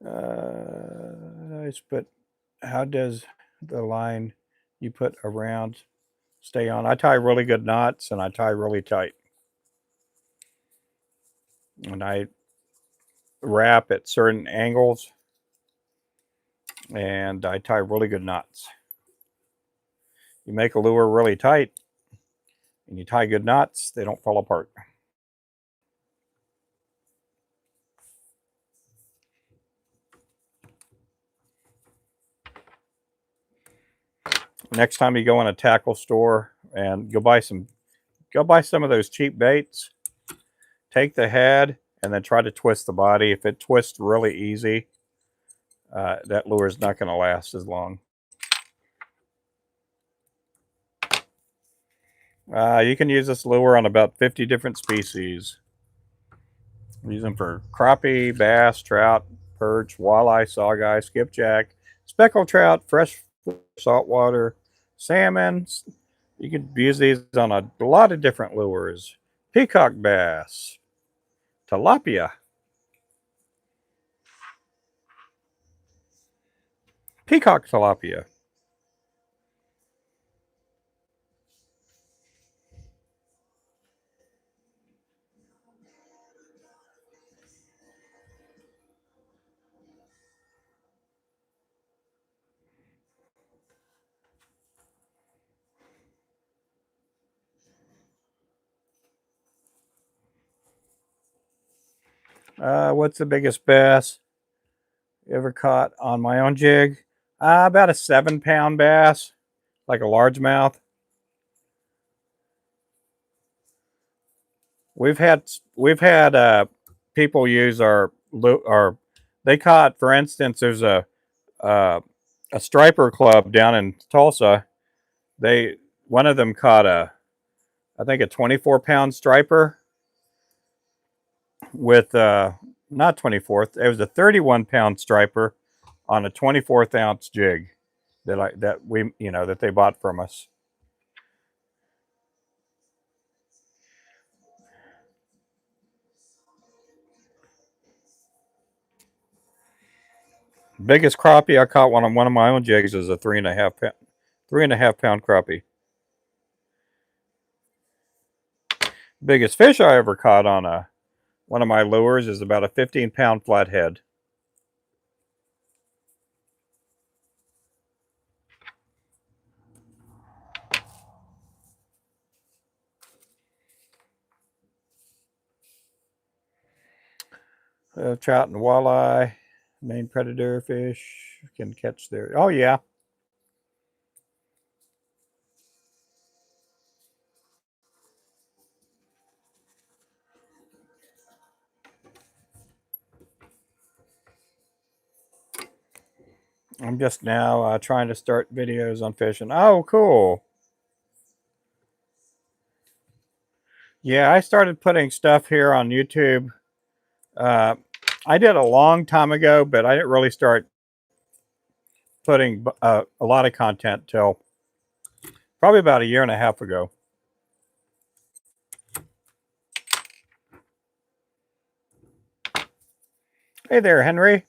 Nice, but how does the line you put around stay on? I tie really good knots and I tie really tight. And I wrap at certain angles and I tie really good knots. You make a lure really tight and you tie good knots, they don't fall apart. Next time you go in a tackle store and go buy some of those cheap baits, take the head and then try to twist the body. If it twists really easy, that lure is not going to last as long. You can use this lure on about 50 different species. Use them for crappie, bass, trout, perch, walleye, saugeye, skipjack, speckled trout, fresh saltwater, salmon. You could use these on a lot of different lures. Peacock bass, tilapia, peacock tilapia. What's the biggest bass? Ever caught on my own jig? About a 7-pound bass, like a largemouth. We've had people use our. They caught, for instance, there's uh, a striper club down in Tulsa. One of them caught I think a 24-pound striper with not 24th. It was a 31-pound striper on a 24th ounce jig that they bought from us. Biggest crappie I caught on one of my own jigs is a 3.5 pound crappie. Biggest fish I ever caught on one of my lures is about a 15-pound flathead. Trout and walleye, main predator fish can catch there. Oh yeah. I'm just now trying to start videos on fishing. Oh, cool. Yeah, I started putting stuff here on YouTube. Uh, I did a long time ago, but I didn't really start putting a lot of content till probably about a year and a half ago. Hey there, Henry.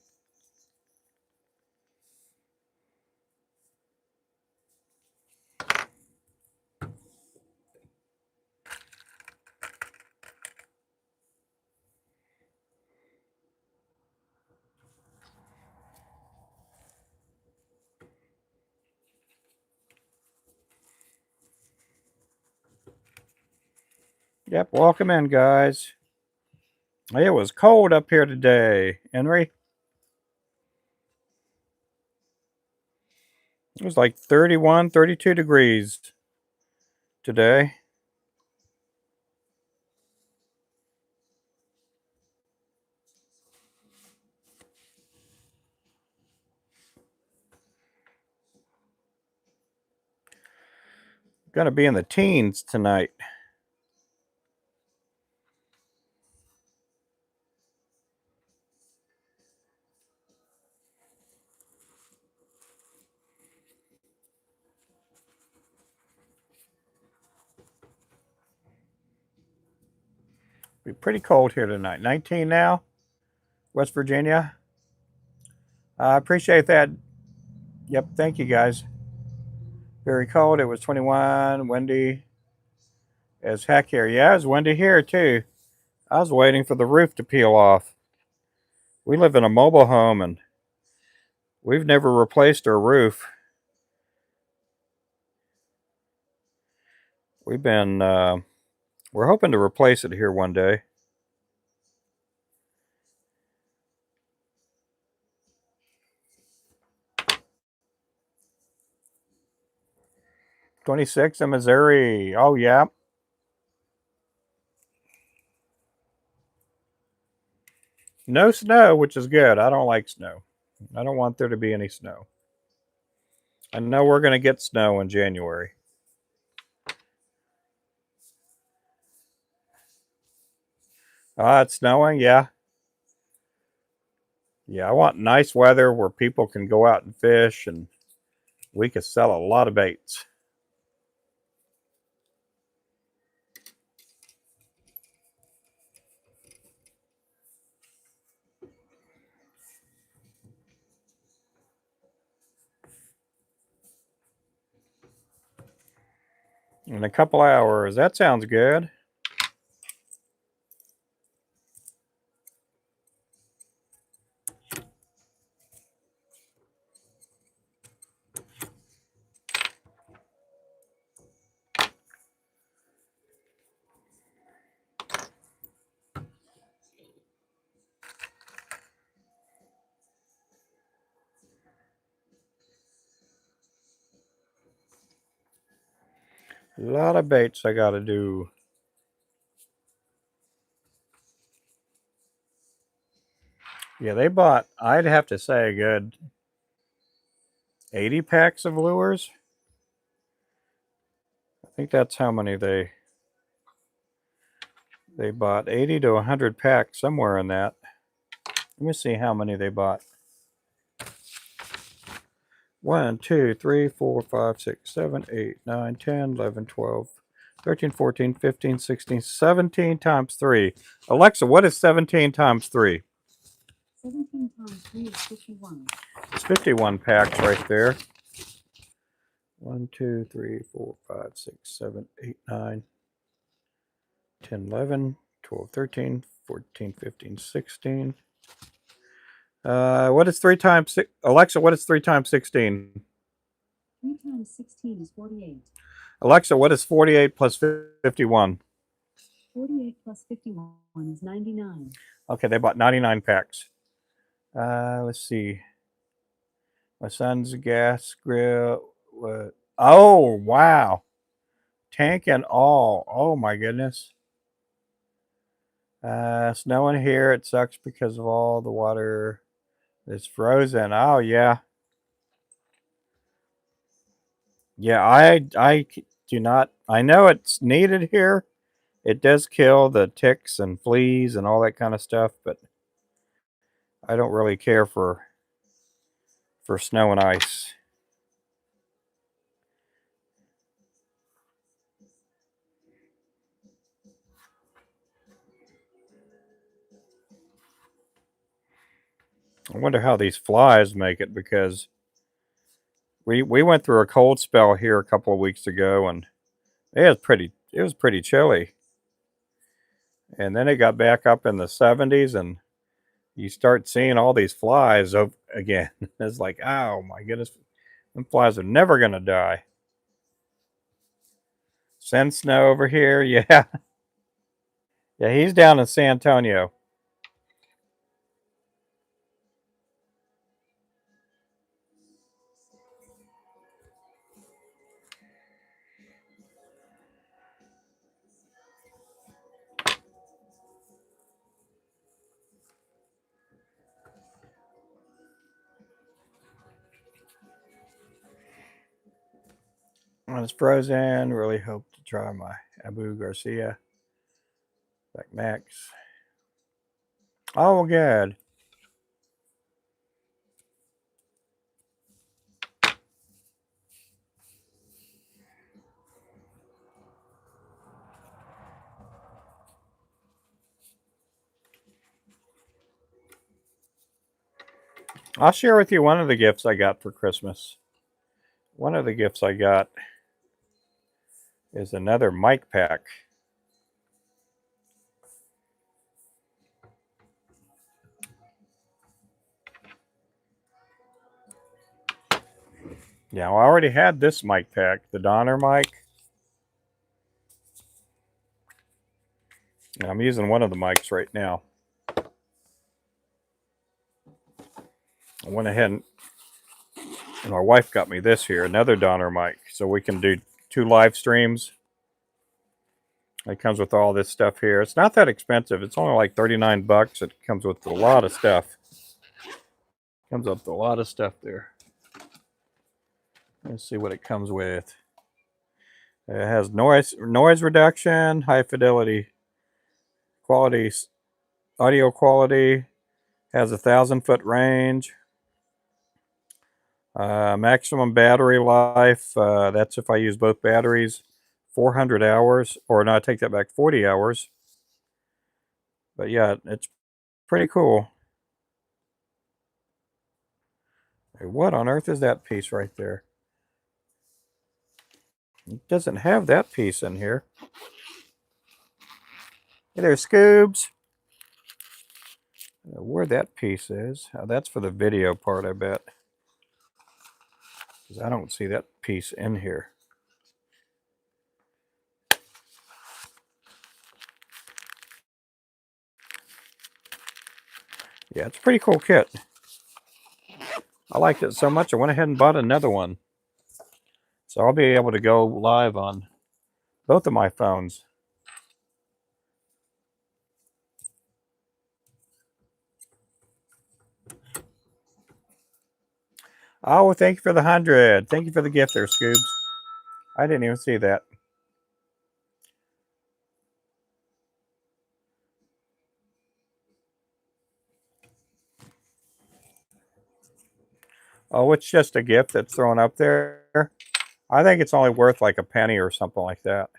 Yep, welcome in, guys. It was cold up here today, Henry. It was like 31, 32 degrees today. Gonna be in the teens tonight. Be pretty cold here tonight. 19 now, West Virginia. I appreciate that. Yep, thank you guys. Very cold. It was 21, windy as heck here. Yeah, it was windy here too. I was waiting for the roof to peel off. We live in a mobile home and we've never replaced our roof. We're hoping to replace it here one day. '26 in Missouri. Oh yeah. No snow, which is good. I don't like snow. I don't want there to be any snow. I know we're going to get snow in January. It's snowing, yeah. Yeah, I want nice weather where people can go out and fish and we can sell a lot of baits. In a couple hours. That sounds good. A lot of baits I got to do. Yeah, they bought, I'd have to say, a good 80 packs of lures. I think that's how many they bought. 80 to 100 packs, somewhere in that. Let me see how many they bought. 1, 2, 3, 4, 5, 6, 7, 8, 9, 10, 11, 12, 13, 14, 15, 16, 17 times 3. Alexa, what is 17 times 3? 17 times 3 is 51. It's 51 packs right there. 1, 2, 3, 4, 5, 6, 7, 8, 9, 10, 11, 12, 13, 14, 15, 16. What is 3 times 6? Alexa, what is 3 times 16? 3 times 16 is 48. Alexa, what is 48 plus 51? 48 plus 51 is 99. Okay, they bought 99 packs. Let's see. My son's gas grill. Oh, wow. Tank and all. Oh, my goodness. Snowing here. It sucks because of all the water is frozen. Oh, yeah. Yeah, I do not. I know it's needed here. It does kill the ticks and fleas and all that kind of stuff, but I don't really care for snow and ice. I wonder how these flies make it, because we went through a cold spell here a couple of weeks ago, and it was pretty chilly. And then it got back up in the 70s, and you start seeing all these flies again. It's like, oh my goodness, them flies are never gonna die. Send snow over here, yeah. Yeah, he's down in San Antonio. When it's frozen, really hope to try my Abu Garcia like Max. Oh, good. I'll share with you one of the gifts I got for Christmas. One of the gifts I got is another mic pack. Yeah, I already had this mic pack, the Donner mic. And I'm using one of the mics right now. I went ahead and my wife got me this here, another Donner mic, so we can do 2 live streams. It comes with all this stuff here. It's not that expensive. It's only like 39 bucks. It comes with a lot of stuff. Comes up with a lot of stuff there. Let's see what it comes with. It has noise reduction, high fidelity quality, audio quality, has 1,000-foot range, maximum battery life. That's if I use both batteries. 400 hours, or no, I take that back, 40 hours. But yeah, it's pretty cool. Hey, what on earth is that piece right there? It doesn't have that piece in here. Hey there, Scoobs. Where that piece is. Oh, that's for the video part, I bet. Because I don't see that piece in here. Yeah, it's a pretty cool kit. I liked it so much I went ahead and bought another one. So I'll be able to go live on Both of my phones. Oh, thank you for the 100. Thank you for the gift there, Scoobs. I didn't even see that. Oh, it's just a gift that's thrown up there. I think it's only worth like a penny or something like that.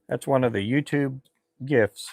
That's one of the YouTube gifts.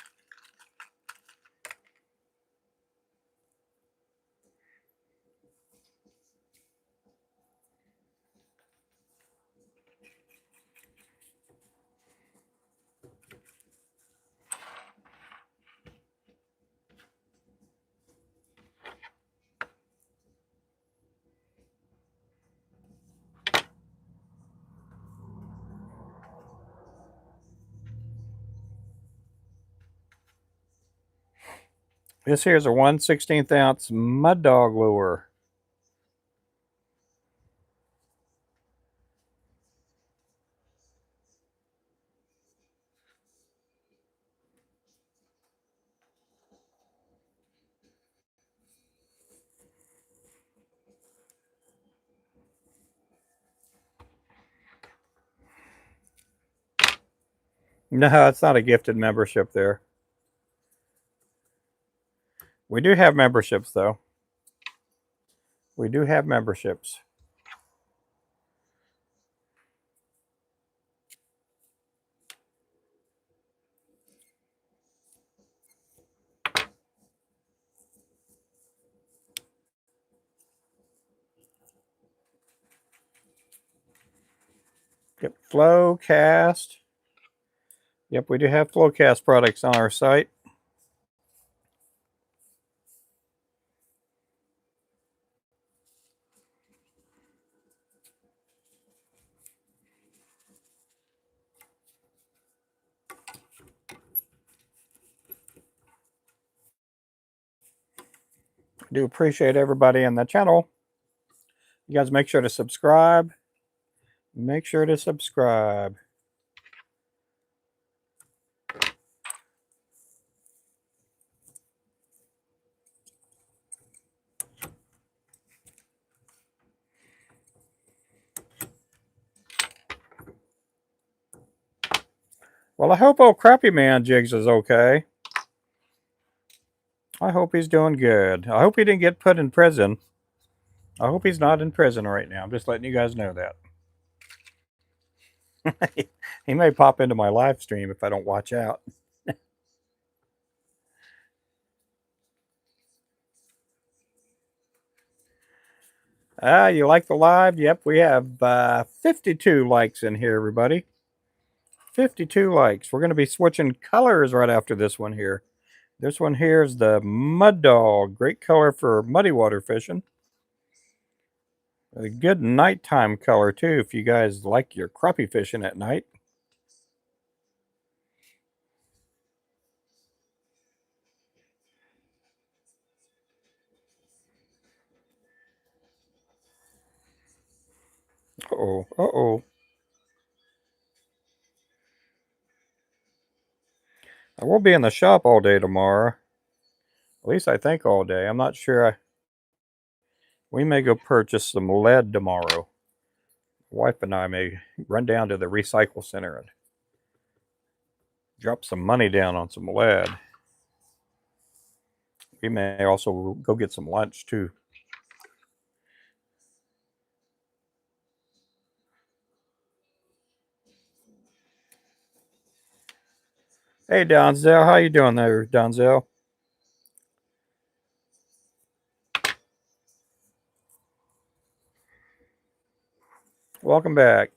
This here's a 1/16 ounce mud dog lure. No, it's not a gifted membership there. We do have memberships, though. We do have memberships. Yep, Flowcast. Yep, we do have Flowcast products on our site. I do appreciate everybody in the channel. You guys make sure to subscribe. Make sure to subscribe. Well, I hope old Crappy Man Jigs is okay. I hope he's doing good. I hope he didn't get put in prison. I hope he's not in prison right now. I'm just letting you guys know that. He may pop into my live stream if I don't watch out. You like the live? Yep, we have 52 likes in here, everybody. 52 likes. We're going to be switching colors right after this one here. This one here is the Mud Dog. Great color for muddy water fishing. A good nighttime color, too, if you guys like your crappie fishing at night. Uh-oh, uh-oh. I will be in the shop all day tomorrow. At least I think all day. I'm not sure. We may go purchase some lead tomorrow. Wife and I may run down to the recycle center and drop some money down on some lead. We may also go get some lunch too. Hey Donzel, how you doing there, Donzel? Welcome back.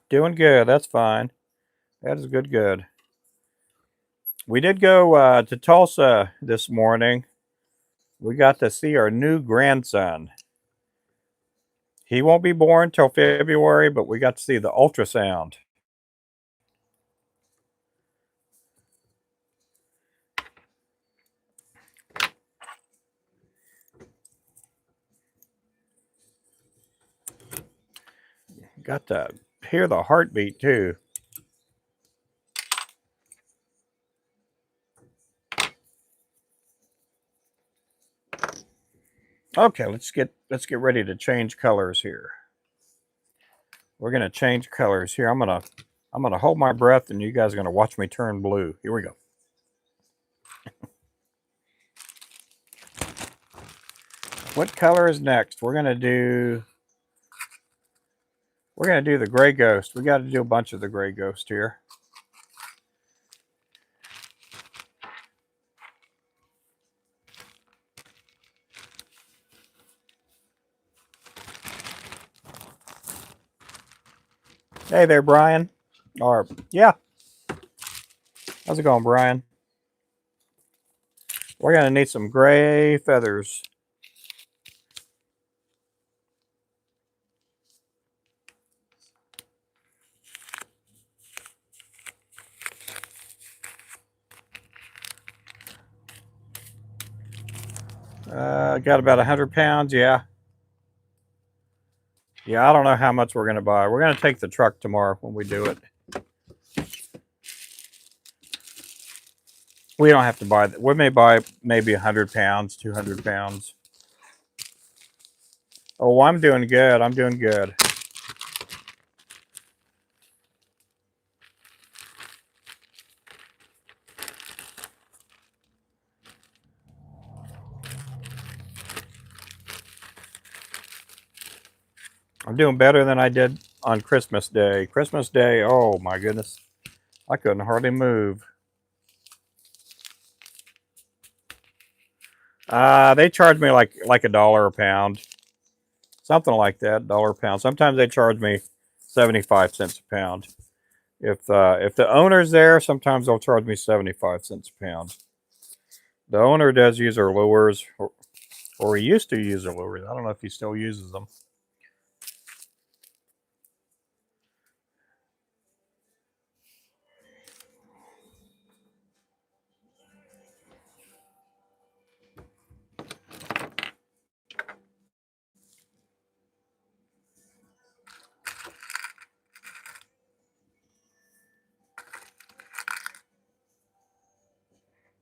Doing good. That's fine. That is good. We did go to Tulsa this morning. We got to see our new grandson. He won't be born till February, but we got to see the ultrasound. Got to hear the heartbeat too. Okay, let's get ready to change colors here. We're gonna change colors here. I'm gonna hold my breath, and you guys are gonna watch me turn blue. Here we go. What color is next? We're gonna do the gray ghost. We got to do a bunch of the gray ghost here. Hey there, Brian. Or yeah, how's it going, Brian? We're gonna need some gray feathers. Got about 100 pounds. Yeah. Yeah, I don't know how much we're gonna buy. We're gonna take the truck tomorrow when we do it. We don't have to buy that. We may buy maybe 100 pounds, 200 pounds. Oh, I'm doing good. I'm doing good. I'm doing better than I did on Christmas Day. Christmas Day, oh my goodness. I couldn't hardly move. They charge me like $1 a pound. Something like that, $1 a pound. Sometimes they charge me 75 cents a pound. If the owner's there, sometimes they'll charge me 75 cents a pound. The owner does use our lures, or he used to use our lures. I don't know if he still uses them.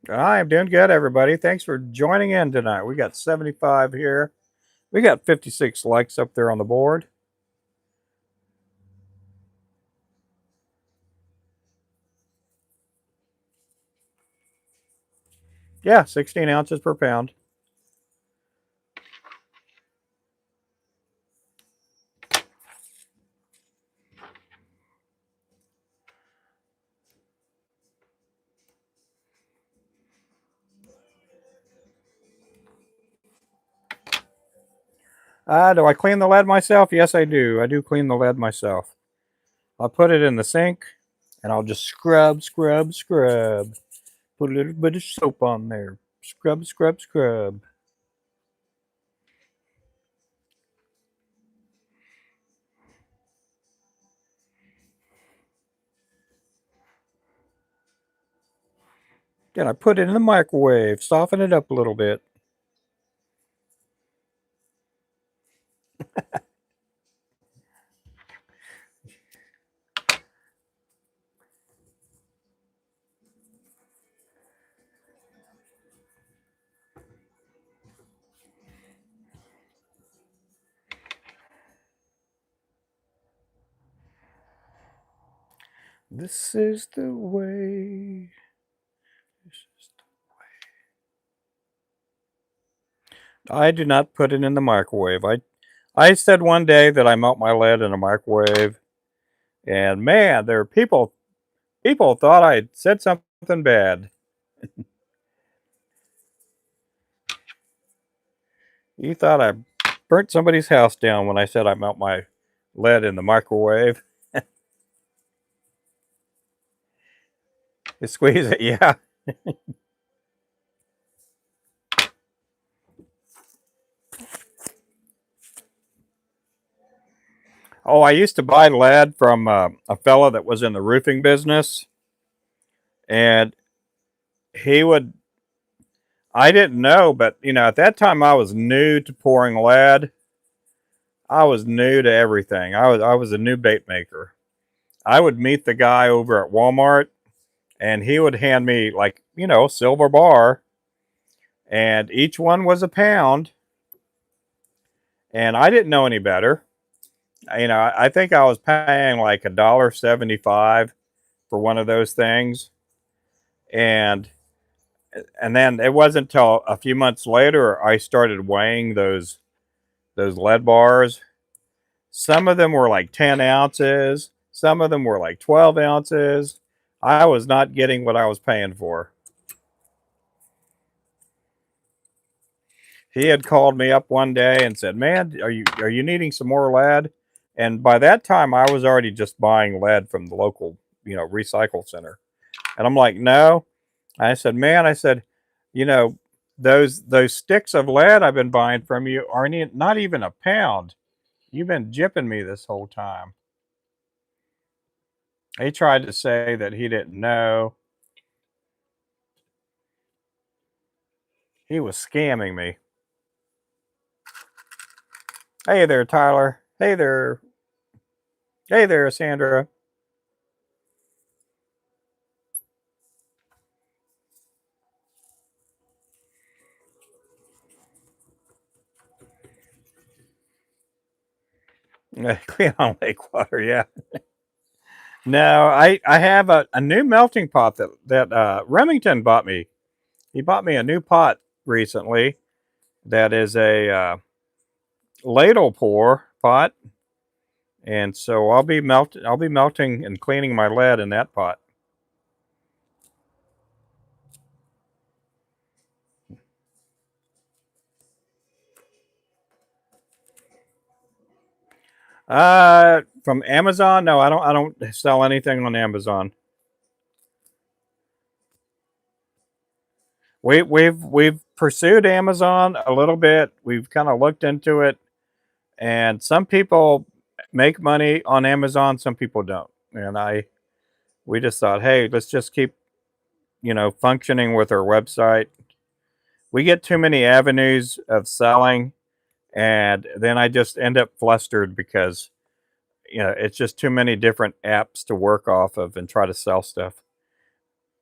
I am doing good, everybody. Thanks for joining in tonight. We got 75 here. We got 56 likes up there on the board. Yeah, 16 ounces per pound. Do I clean the lead myself? Yes, I do. I do clean the lead myself. I'll put it in the sink, and I'll just scrub, scrub, scrub. Put a little bit of soap on there. Scrub, scrub, scrub. Then I put it in the microwave, soften it up a little bit. This is the way. This is the way. I do not put it in the microwave. I said one day that I melt my lead in a microwave, and man, there are people thought I had said something bad. You thought I burnt somebody's house down when I said I melt my lead in the microwave. You squeeze it, yeah. Oh, I used to buy lead from a fella that was in the roofing business, and he would. I didn't know, but at that time I was new to pouring lead. I was new to everything. I was a new bait maker. I would meet the guy over at Walmart, and he would hand me like silver bar, and each one was a pound, and I didn't know any better. I think I was paying like $1.75 for one of those things, and then it wasn't until a few months later I started weighing those lead bars. Some of them were like 10 ounces, some of them were like 12 ounces. I was not getting what I was paying for. He had called me up one day and said, "Man, are you needing some more lead?" And by that time, I was already just buying lead from the local, recycle center. And I'm like, "No." I said, "Man," I said, "you know, those sticks of lead I've been buying from you aren't not even a pound. You've been jipping me this whole time." He tried to say that he didn't know. He was scamming me. Hey there, Tyler. Hey there. Hey there, Sandra. Clean on lake water, yeah. No, I have a new melting pot that Remington bought me. He bought me a new pot recently that is a ladle pour pot, and so I'll be melting and cleaning my lead in that pot. From Amazon? No, I don't sell anything on Amazon. We've pursued Amazon a little bit. We've kind of looked into it, and some people make money on Amazon, some people don't. And we just thought, hey, let's just keep functioning with our website. We get too many avenues of selling, and then I just end up flustered because it's just too many different apps to work off of and try to sell stuff.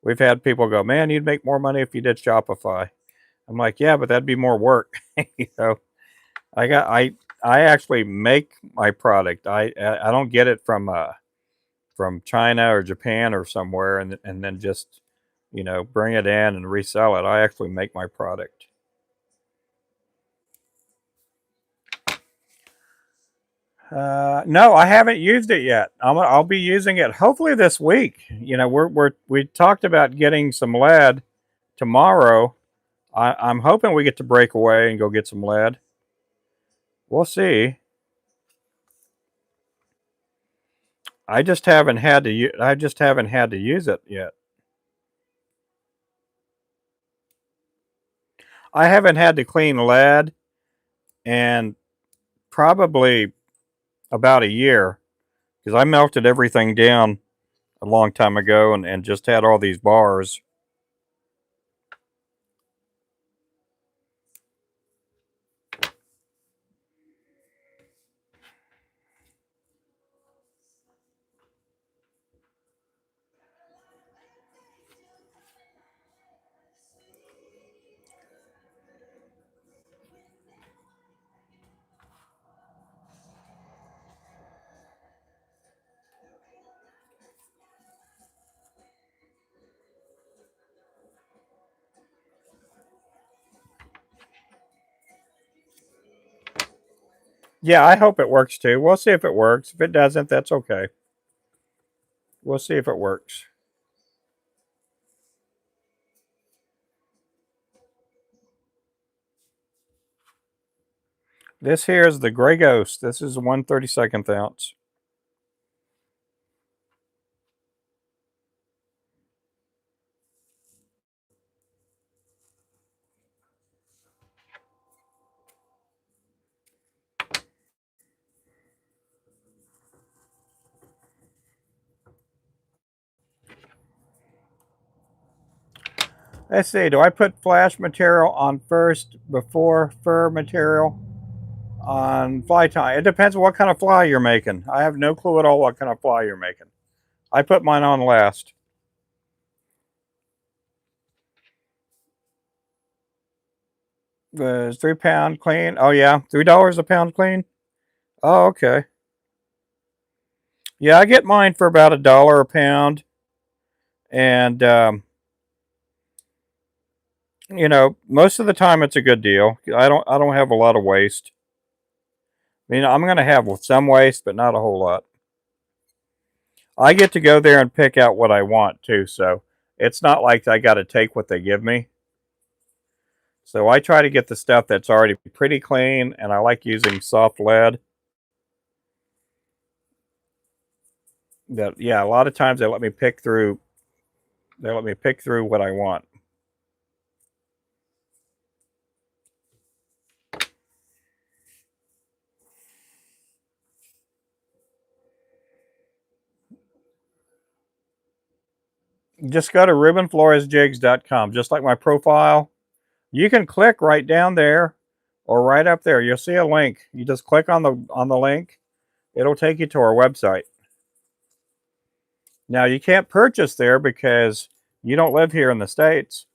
We've had people go, "Man, you'd make more money if you did Shopify." I'm like, "Yeah, but that'd be more work." you know, I got I actually make my product. I don't get it from China or Japan or somewhere, and then just bring it in and resell it. I actually make my product. No, I haven't used it yet. I'll be using it hopefully this week. We talked about getting some lead tomorrow. I'm hoping we get to break away and go get some lead. We'll see. I just haven't had to use it yet. I haven't had to clean lead in probably about a year because I melted everything down a long time ago and just had all these bars. Yeah, I hope it works too. We'll see if it works. If it doesn't, that's okay. We'll see if it works. This here is the Gray Ghost. This is 1/32 ounce. Let's see, do I put flash material on first before fur material on fly tying? It depends what kind of fly you're making. I have no clue at all what kind of fly you're making. I put mine on last. Was 3 pound clean? Oh yeah, $3 a pound clean? Oh, okay. Yeah, I get mine for about $1 a pound. And you know, most of the time it's a good deal. I don't have a lot of waste. I mean, I'm going to have some waste, but not a whole lot. I get to go there and pick out what I want too, so it's not like I got to take what they give me. So I try to get the stuff that's already pretty clean, and I like using soft lead. That yeah, a lot of times they let me pick through. They let me pick through what I want. Just go to rubenfloresjigs.com, just like my profile. You can click right down there or right up there. You'll see a link. You just click on the link. It'll take you to our website. Now you can't purchase there because you don't live here in the States,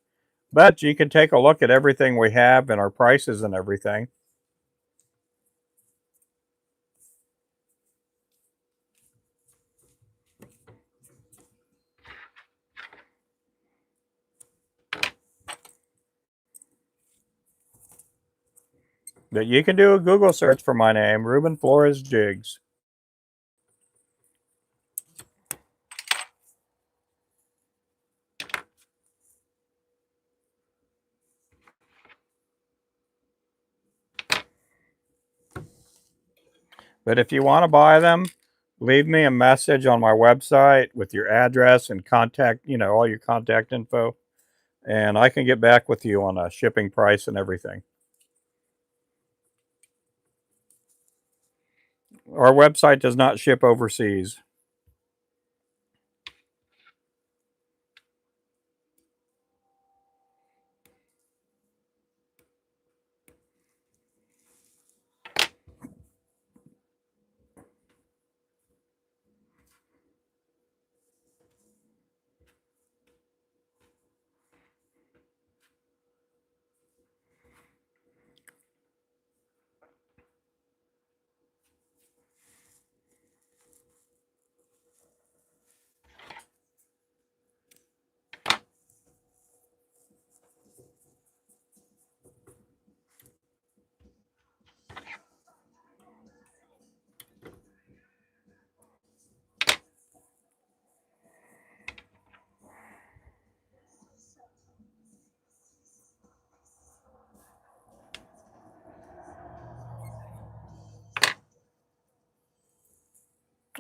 but you can take a look at everything we have and our prices and everything. But you can do a Google search for my name, Ruben Flores Jigs. But if you want to buy them, leave me a message on my website with your address and contact, you know, all your contact info, and I can get back with you on a shipping price and everything. Our website does not ship overseas.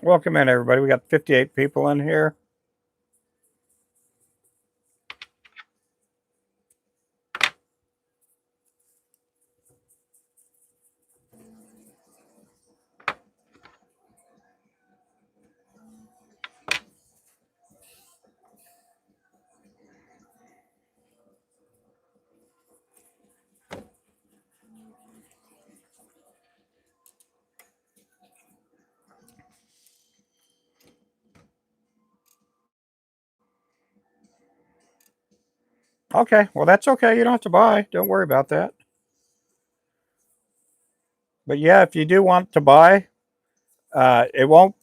Welcome in, everybody. We got 58 people in here. Okay, well, that's okay. You don't have to buy. Don't worry about that. But yeah, if you do want to buy, it won't.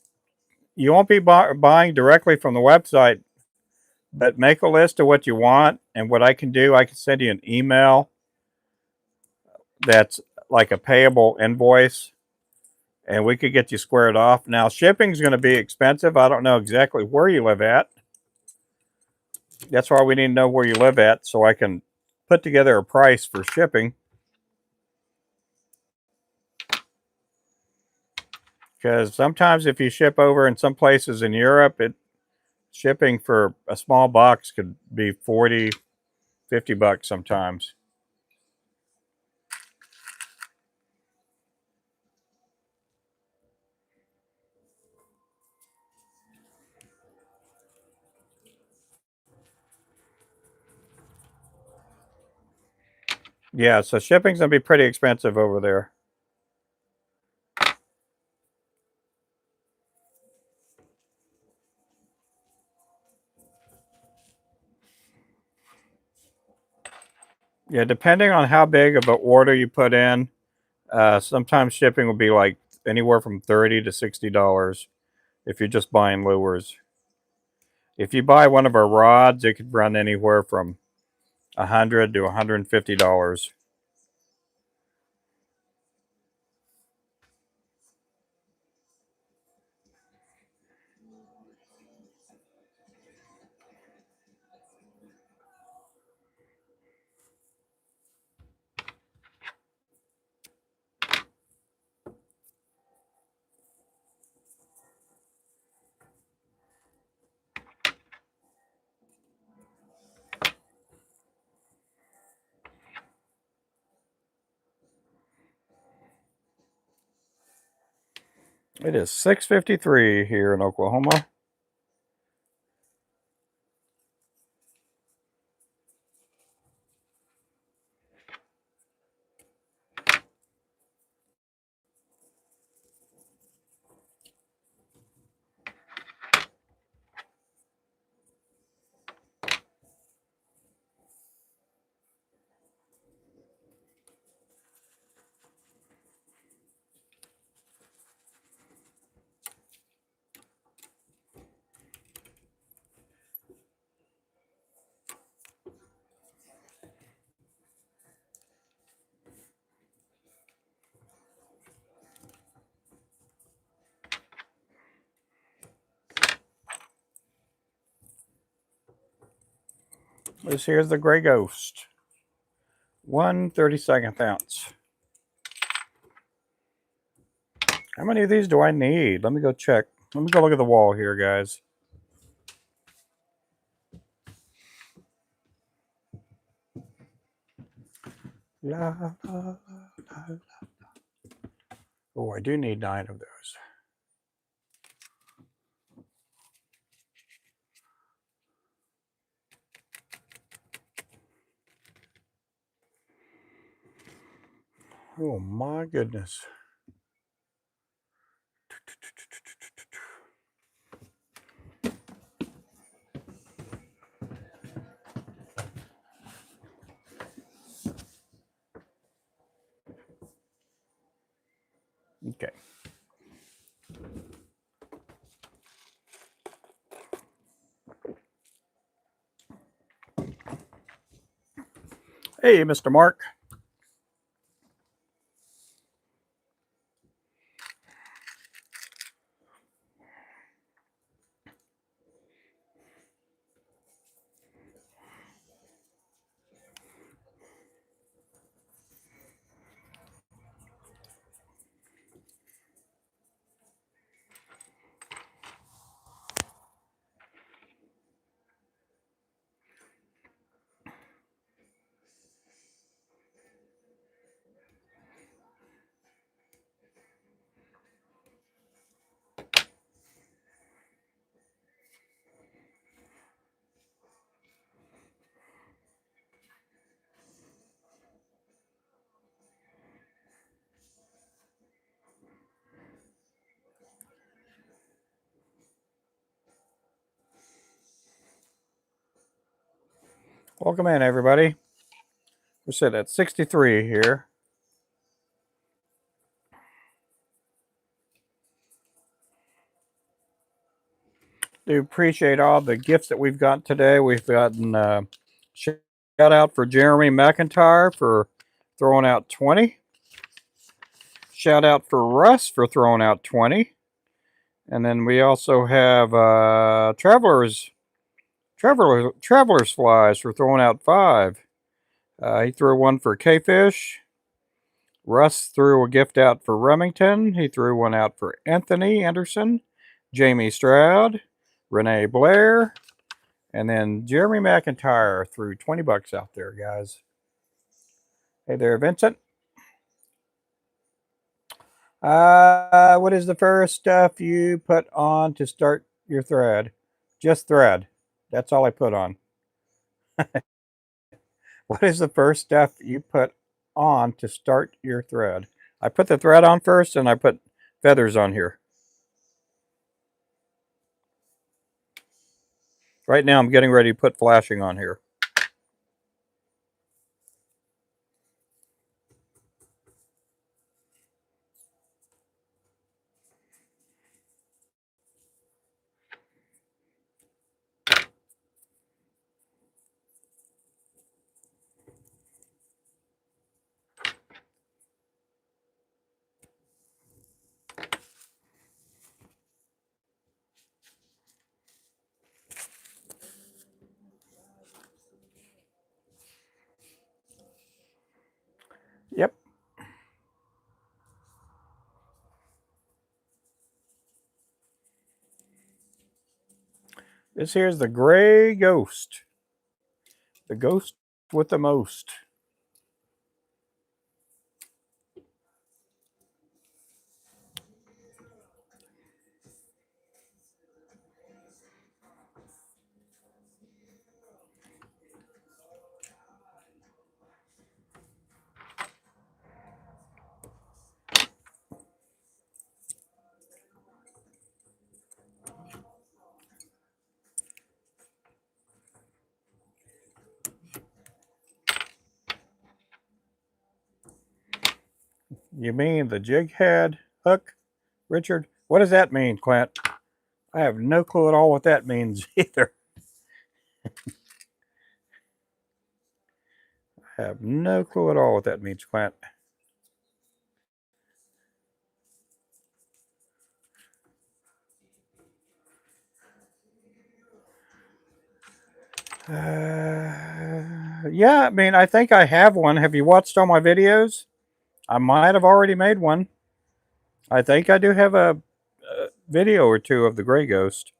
You won't be buying directly from the website, but make a list of what you want, and what I can do, I can send you an email that's like a payable invoice, and we could get you squared off. Now, shipping is going to be expensive. I don't know exactly where you live at. That's why we need to know where you live at so I can put together a price for shipping. Because sometimes if you ship over in some places in Europe, shipping for a small box could be 40, 50 bucks sometimes. Yeah, so shipping's gonna be pretty expensive over there. Yeah, depending on how big of an order you put in, sometimes shipping will be like anywhere from $30 to $60 if you're just buying lures. If you buy one of our rods, it could run anywhere from $100 to $150. It is 6:53 here in Oklahoma. This here's the Gray Ghost. 1/32 ounce. How many of these do I need? Let me go check. Let me go look at the wall here, guys. La, la, la, la. Oh, I do need 9 of those. Oh my goodness. Okay. Hey, Mr. Mark. Welcome in, everybody. We're sitting at 63 here. Do appreciate all the gifts that we've got today. We've gotten shout out for Jeremy McIntyre for throwing out 20. Shout out for Russ for throwing out 20. And then we also have Travelers Flies for throwing out 5. He threw one for K-Fish. Russ threw a gift out for Remington. He threw one out for Anthony Anderson, Jamie Stroud, Renee Blair, and then Jeremy McIntyre threw $20 out there, guys. Hey there, Vincent. What is the first stuff you put on to start your thread? Just thread. That's all I put on. What is the first stuff you put on to start your thread. I put the thread on first and I put feathers on here. Right now I'm getting ready to put flashing on here. Yep. This here's the gray ghost. The ghost with the most. You mean the jig head hook, Richard? What does that mean, Clint? I have no clue at all what that means either. I have no clue at all what that means, Clint. Yeah, I mean, I think I have one. Have you watched all my videos? I might have already made one. I think I do have a video or two of the gray ghost.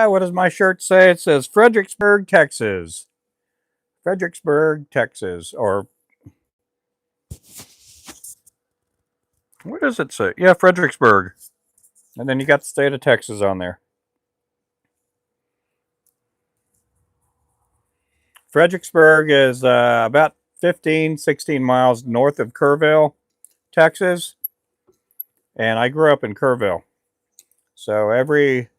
What does my shirt say? It says Fredericksburg, Texas. Fredericksburg, Texas. Or what does it say? Yeah, Fredericksburg. And then you got the state of Texas on there. Fredericksburg is about 15, 16 miles north of Kerrville, Texas. And I grew up in Kerrville. So every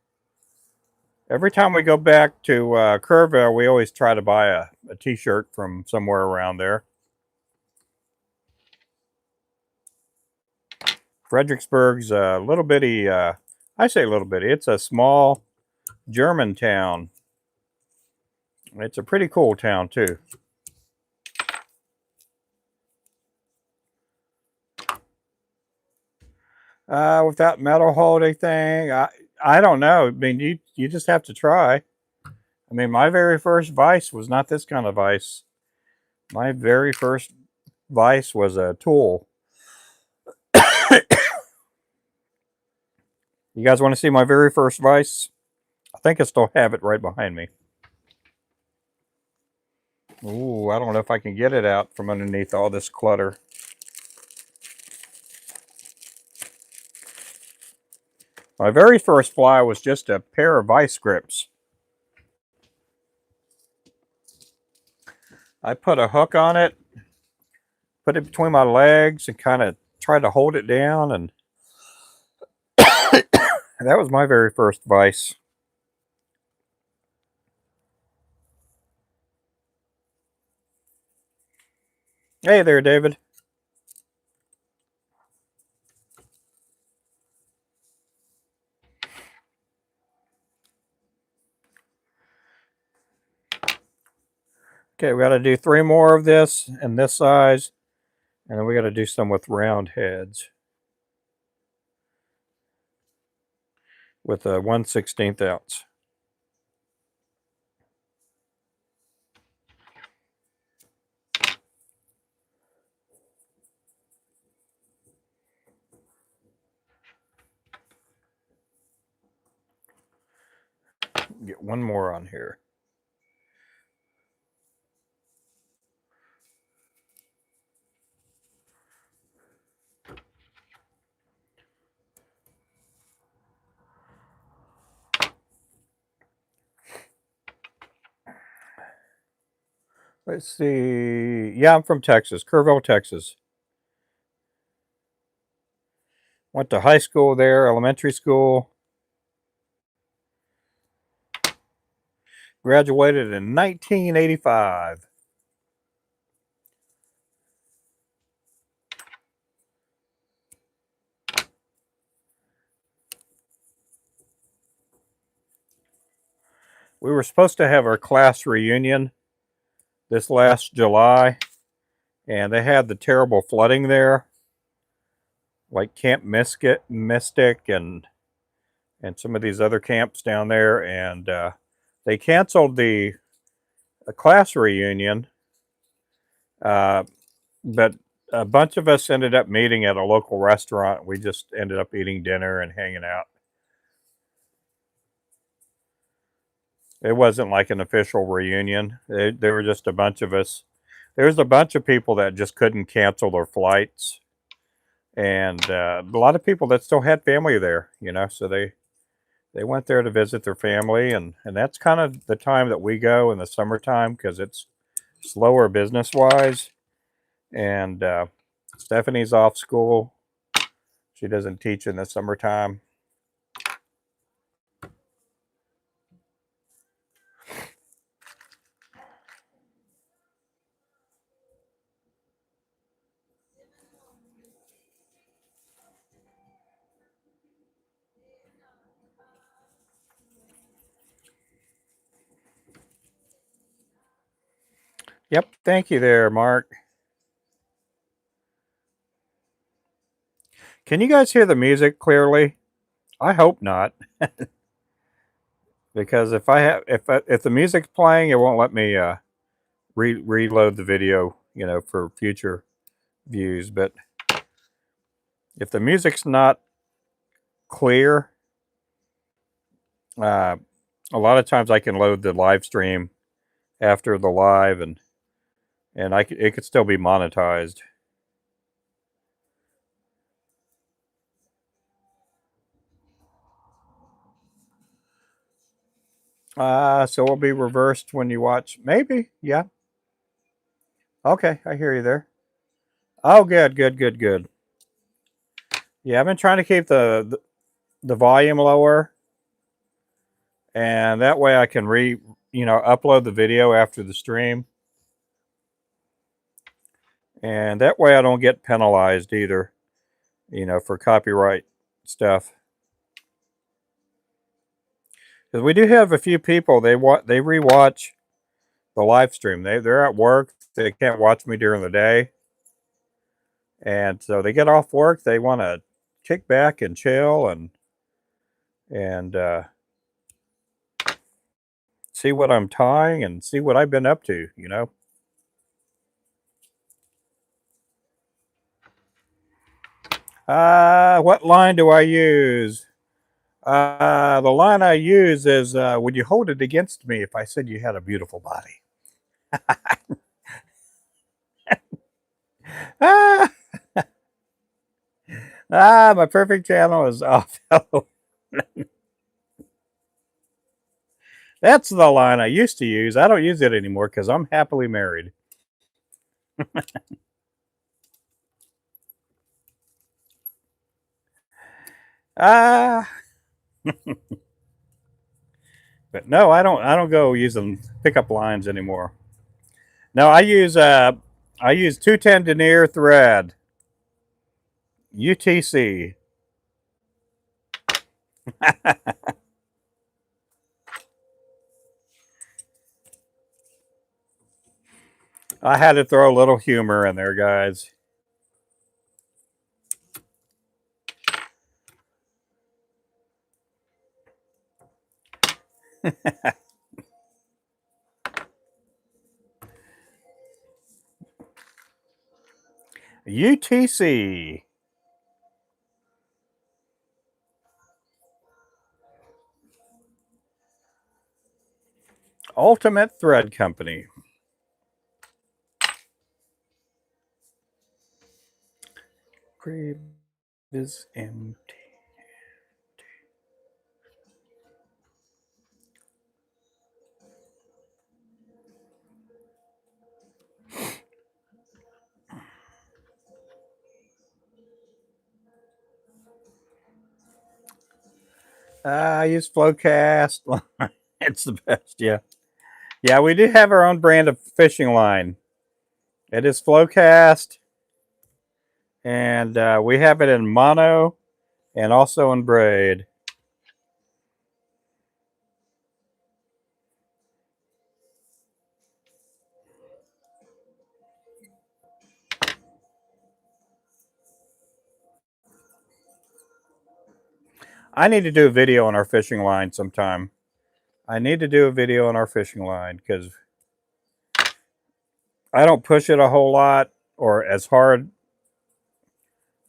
time we go back to Kerrville, we always try to buy a t-shirt from somewhere around there. Fredericksburg's a little bitty, I say little bitty, it's a small German town. It's a pretty cool town too. Without metal holding thing, I don't know. I mean, you just have to try. I mean, my very first vise was not this kind of vise. My very first vise was a tool. You guys want to see my very first vise? I think I still have it right behind me. Ooh, I don't know if I can get it out from underneath all this clutter. My very first fly was just a pair of vice grips. I put a hook on it, put it between my legs, and kind of tried to hold it down, and that was my very first vise. Hey there, David. Okay, we got to do 3 more of this in this size, and then we got to do some with round heads with a 1/16 ounce. Get one more on here. Let's see. Yeah, I'm from Texas, Kerrville, Texas. Went to high school there, elementary school. Graduated in 1985. We were supposed to have our class reunion this last July, and they had the terrible flooding there, like Camp Mystic and some of these other camps down there, and they canceled the class reunion, but a bunch of us ended up meeting at a local restaurant. We just ended up eating dinner and hanging out. It wasn't like an official reunion. There were just a bunch of us. There was a bunch of people that just couldn't cancel their flights, and a lot of people that still had family there, so they went there to visit their family, and that's kind of the time that we go in the summertime because it's slower business wise. And Stephanie's off school. She doesn't teach in the summertime. Yep, thank you there, Mark. Can you guys hear the music clearly? I hope not, because if the music's playing, it won't let me reload the video, for future views. But if the music's not clear, a lot of times I can load the live stream after the live, and it could still be monetized. So it'll be reversed when you watch. Maybe, yeah. Okay, I hear you there. Oh, good, good, good, good. Yeah, I've been trying to keep the volume lower, and that way I can upload the video after the stream, and that way I don't get penalized either, for copyright stuff. Because we do have a few people, they rewatch the live stream. They're at work, they can't watch me during the day, and so they get off work, they want to kick back and chill and see what I'm tying and see what I've been up to. What line do I use? The line I use is, would you hold it against me if I said you had a beautiful body? ah, my perfect channel is off. That's the line I used to use. I don't use it anymore because I'm happily married. Ah, but no, I don't go using pickup lines anymore. No, I use 210 denier thread, UTC. I had to throw a little humor in there, guys. UTC. Ultimate Thread Company. Crib is empty. I use Flowcast. It's the best, yeah. Yeah, we do have our own brand of fishing line. It is Flowcast, and we have it in mono and also in braid. I need to do a video on our fishing line sometime. I need to do a video on our fishing line because I don't push it a whole lot or as hard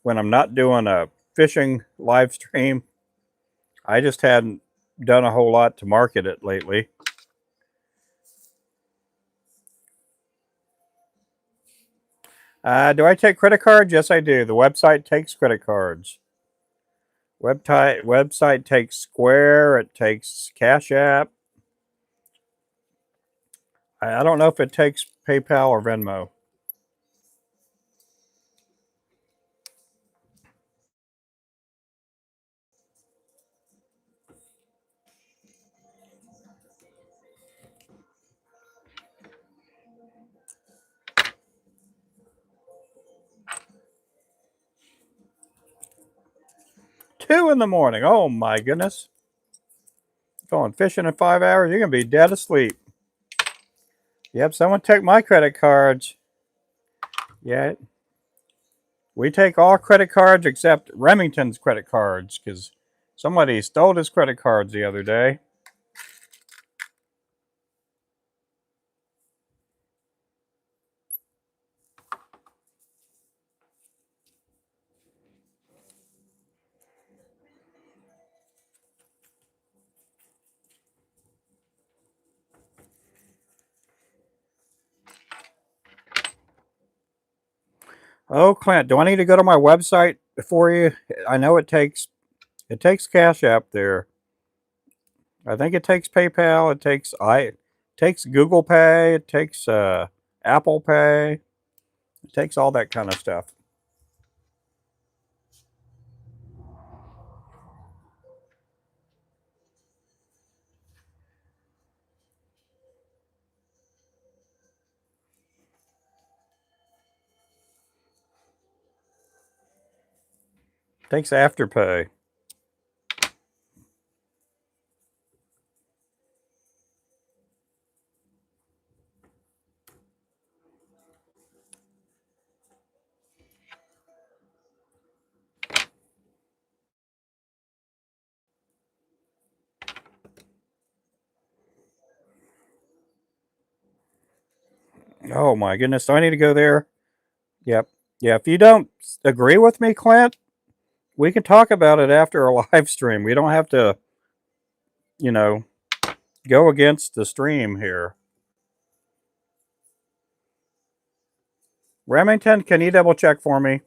when I'm not doing a fishing live stream. I just hadn't done a whole lot to market it lately. Do I take credit cards? Yes, I do. The website takes credit cards. Website takes Square. It takes Cash App. I don't know if it takes PayPal or Venmo. Two in the morning. Oh my goodness. Going fishing in 5 hours. You're going to be dead asleep. Yep, someone took my credit cards. Yeah. We take all credit cards except Remington's credit cards because somebody stole his credit cards the other day. Oh, Clint, do I need to go to my website for you? I know it takes Cash App there. I think it takes PayPal. It takes Google Pay. It takes Apple Pay. It takes all that kind of stuff. It takes Afterpay. Oh my goodness, do I need to go there? Yep. Yeah, if you don't agree with me, Clint, we can talk about it after a live stream. We don't have to, you know, go against the stream here. Remington, can you double check for me?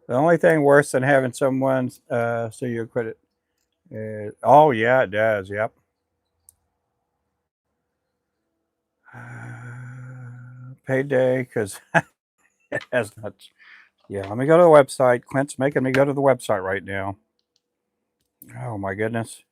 The only thing worse than having someone so you quit it is, oh yeah, it does. Yep. Payday, because it has not. Yeah, let me go to the website. Clint's making me go to the website right now. Oh my goodness.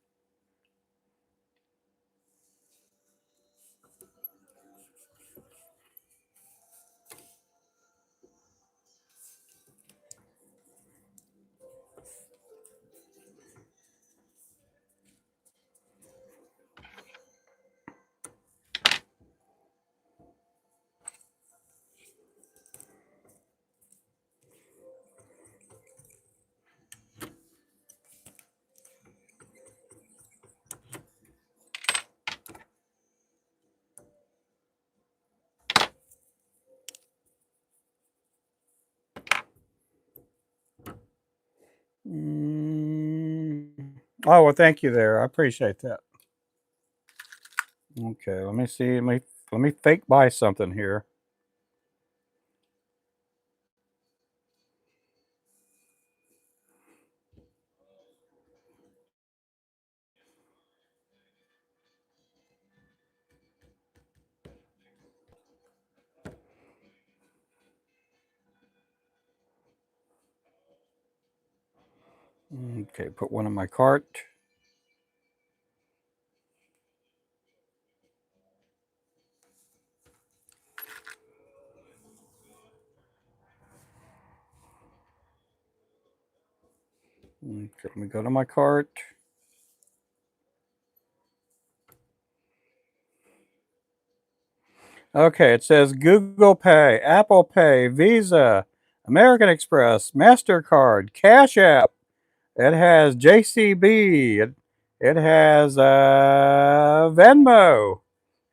Mm. Oh well, thank you there. I appreciate that. Okay, let me see. Let me fake buy something here. Okay, put one in my cart. Okay, let me go to my cart. Okay, it says Google Pay, Apple Pay, Visa, American Express, MasterCard, Cash App. It has JCB. It has Venmo.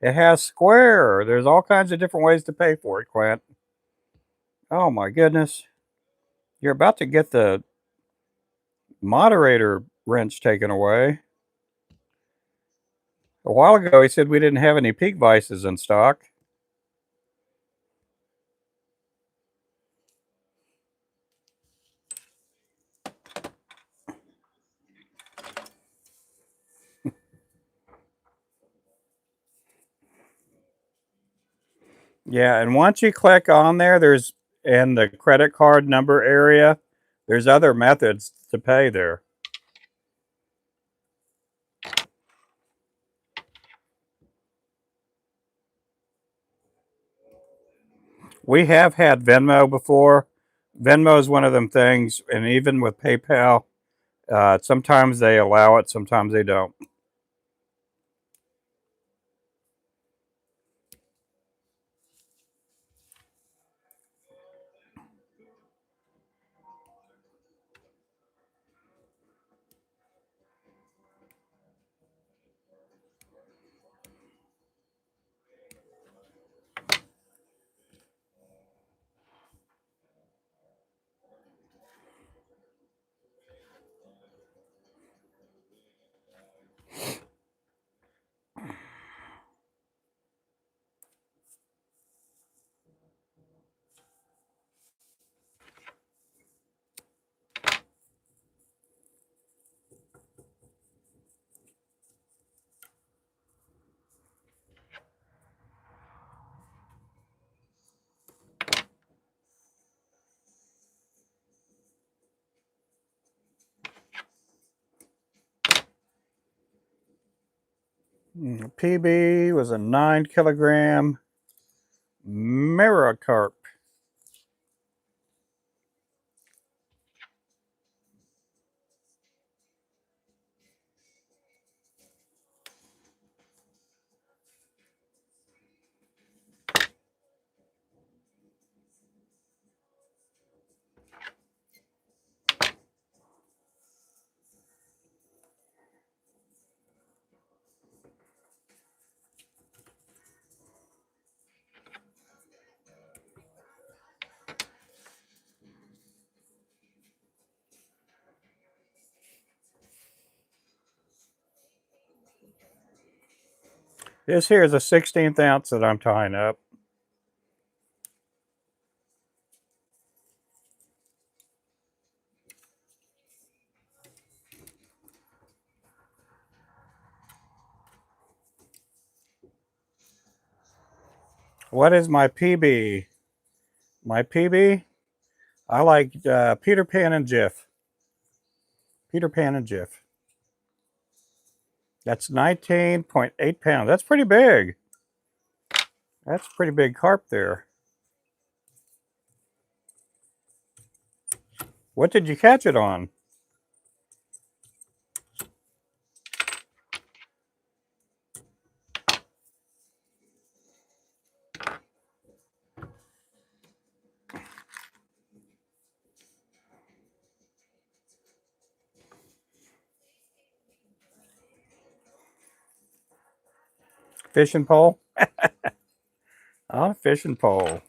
It has Square. There's all kinds of different ways to pay for it, Clint. Oh my goodness. You're about to get the moderator wrench taken away. A while ago, he said we didn't have any Peak Vices in stock. Yeah, and once you click on there, there's in the credit card number area, there's other methods to pay there. We have had Venmo before. Venmo is one of them things, and even with PayPal, sometimes they allow it, sometimes they don't. PB was a 9 kilogram Miracarp. This here is a 16th ounce that I'm tying up. What is my PB? My PB? I like Peter Pan and Jif. Peter Pan and Jif. That's 19.8 pounds. That's pretty big. That's pretty big carp there. What did you catch it on? Fishing pole? On a fishing pole.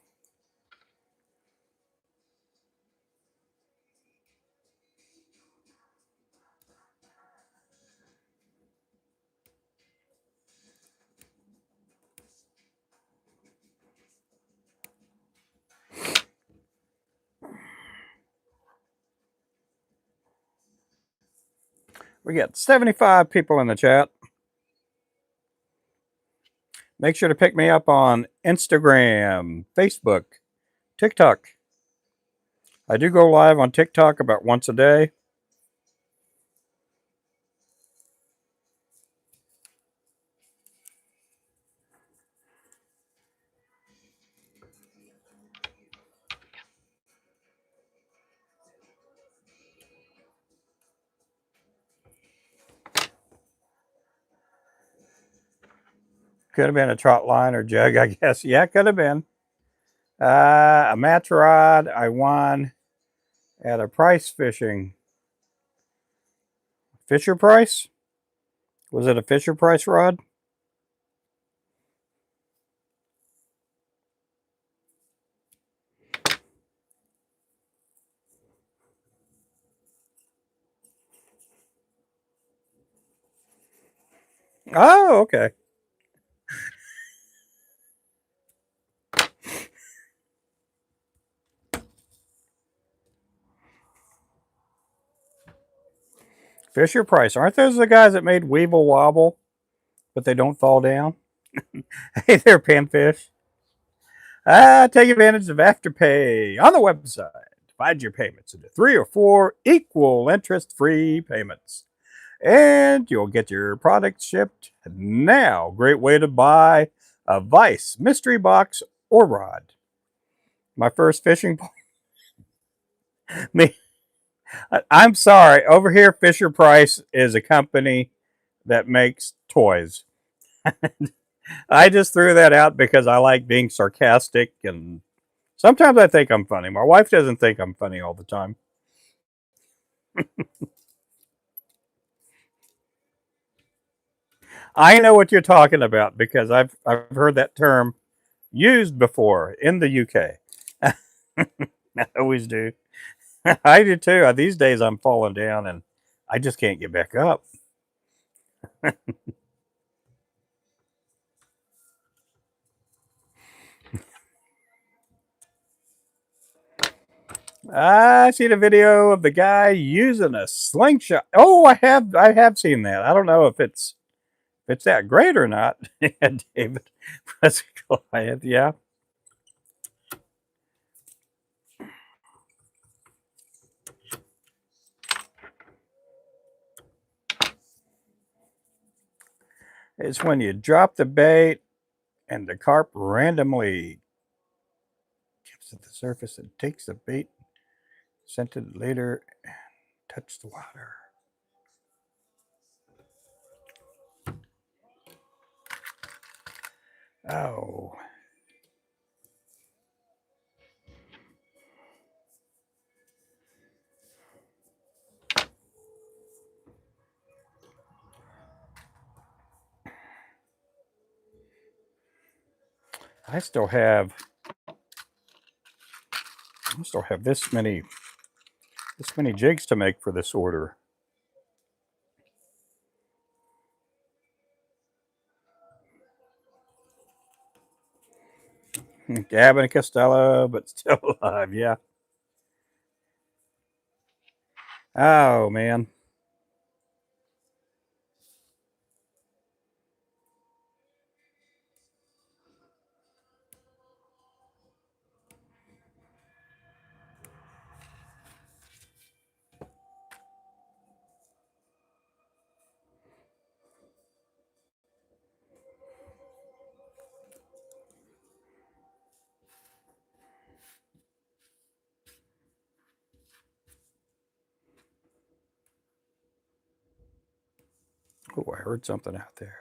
We got 75 people in the chat. Make sure to pick me up on Instagram, Facebook, TikTok. I do go live on TikTok about once a day. Could have been a trot line or jug, I guess. Yeah, could have been. A match rod I won at a price fishing. Fisher Price? Was it a Fisher Price rod? Oh, okay. Fisher Price. Aren't those the guys that made Weevil Wobble, but they don't fall down? Hey there, Panfish. Take advantage of Afterpay on the website. Divide your payments into 3 or 4 equal interest-free payments, and you'll get your product shipped now. Great way to buy a Vice mystery box or rod. My first fishing pole. Me, I'm sorry. Over here, Fisher Price is a company that makes toys. I just threw that out because I like being sarcastic, and sometimes I think I'm funny. My wife doesn't think I'm funny all the time. I know what you're talking about because I've heard that term used before in the UK. I always do. I do too. These days I'm falling down and I just can't get back up. I seen a video of the guy using a slingshot. Oh, I have seen that. I don't know if it's that great or not. David, that's Goliath. Yeah. It's when you drop the bait and the carp randomly jumps at the surface and takes the bait, sent it later, and touch the water. Oh. I still have this many jigs to make for this order. Gavin and Costello, but still alive, yeah. Oh man. Oh, I heard something out there.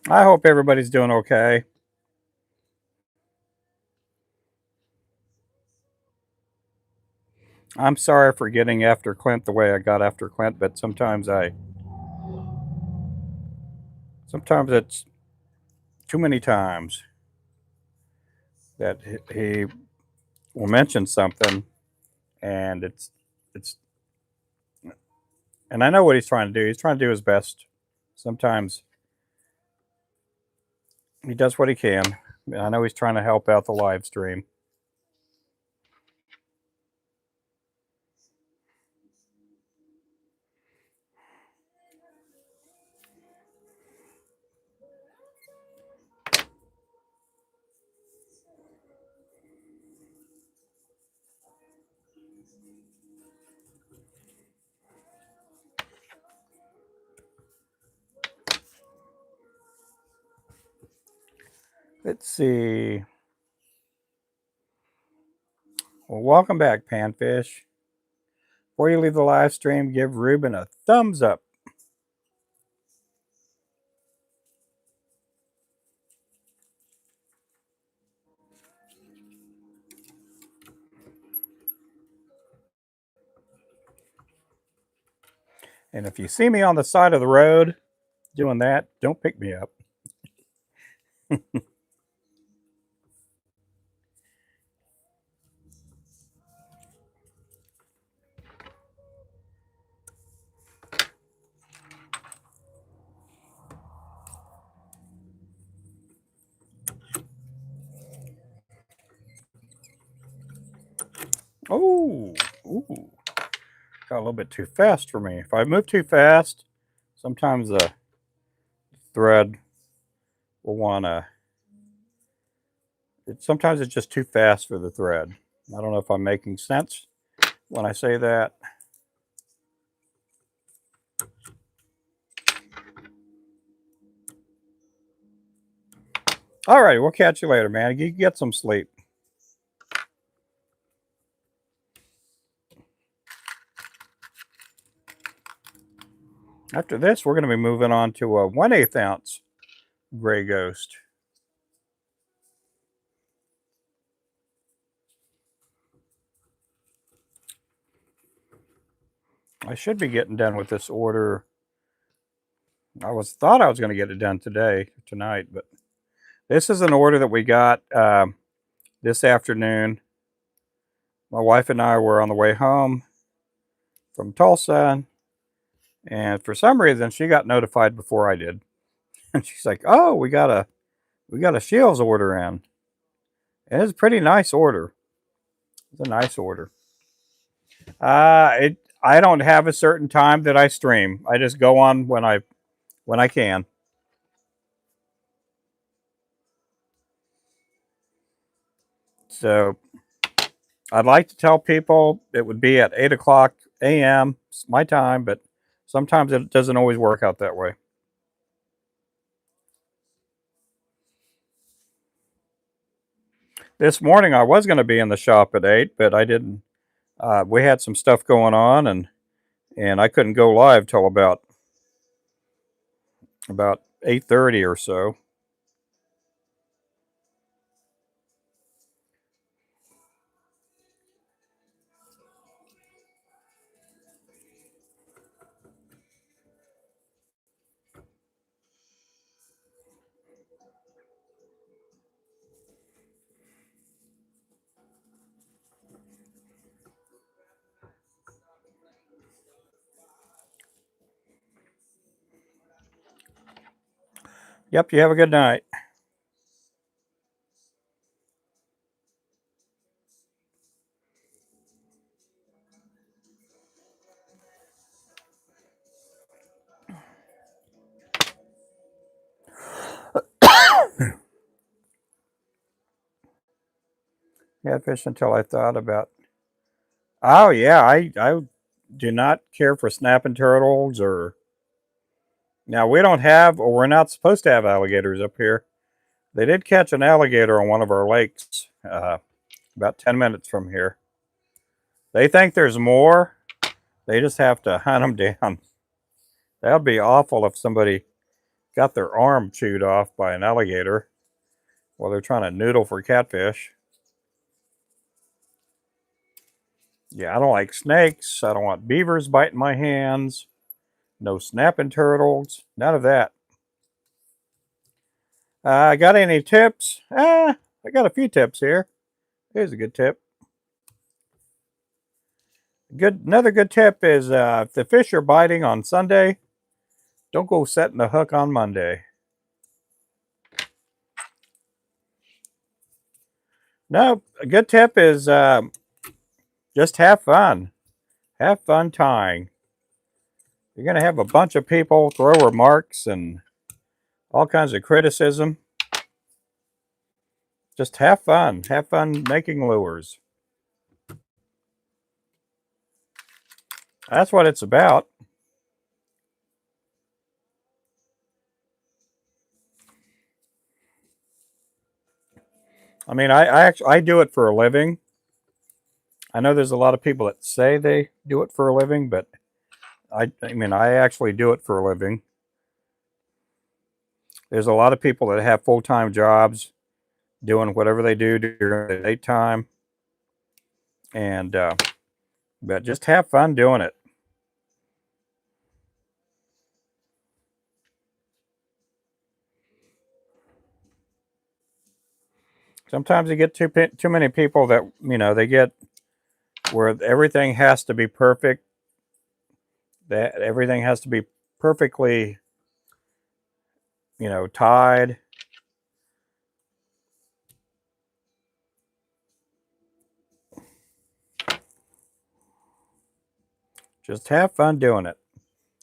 I hope everybody's doing okay. I'm sorry for getting after Clint the way I got after Clint, but sometimes it's too many times that he will mention something, and it's and I know what he's trying to do. He's trying to do his best. Sometimes he does what he can. I know he's trying to help out the live stream. Let's see. Well, welcome back, Panfish. Before you leave the live stream, give Ruben a thumbs up. And if you see me on the side of the road doing that, don't pick me up. Oh, ooh, got a little bit too fast for me. If I move too fast, sometimes the thread will want to. Sometimes it's just too fast for the thread. I don't know if I'm making sense when I say that. All right, we'll catch you later, man. You get some sleep. After this, we're going to be moving on to a 1/8 ounce gray ghost. I should be getting done with this order. Thought I was going to get it done tonight, but this is an order that we got this afternoon. My wife and I were on the way home from Tulsa, and for some reason she got notified before I did, and she's like, "Oh, we got a Shields order in." And it's a pretty nice order. It's a nice order. I don't have a certain time that I stream. I just go on when I can. So I'd like to tell people it would be at 8:00 a.m. my time, but sometimes it doesn't always work out that way. This morning I was going to be in the shop at 8, but I didn't. We had some stuff going on, and I couldn't go live till about 8:30 or so. Yep, you have a good night. Yeah, fish until I thought about. Oh yeah, I do not care for snapping turtles or... Now, we don't have, or we're not supposed to have alligators up here. They did catch an alligator on one of our lakes about 10 minutes from here. They think there's more. They just have to hunt them down. That would be awful if somebody got their arm chewed off by an alligator while they're trying to noodle for catfish. Yeah, I don't like snakes. I don't want beavers biting my hands. No snapping turtles. None of that. Got any tips? I got a few tips here. Here's a good tip. Another good tip is if the fish are biting on Sunday, don't go setting the hook on Monday. No, a good tip is just have fun. Have fun tying. You're going to have a bunch of people throw remarks and all kinds of criticism. Just have fun. Have fun making lures. That's what it's about. I mean, I do it for a living. I know there's a lot of people that say they do it for a living, but I mean, I actually do it for a living. There's a lot of people that have full-time jobs doing whatever they do during the daytime. And, but just have fun doing it. Sometimes you get too many people that, you know, they get where everything has to be perfect. That everything has to be perfectly, you know, tied. Just have fun doing it.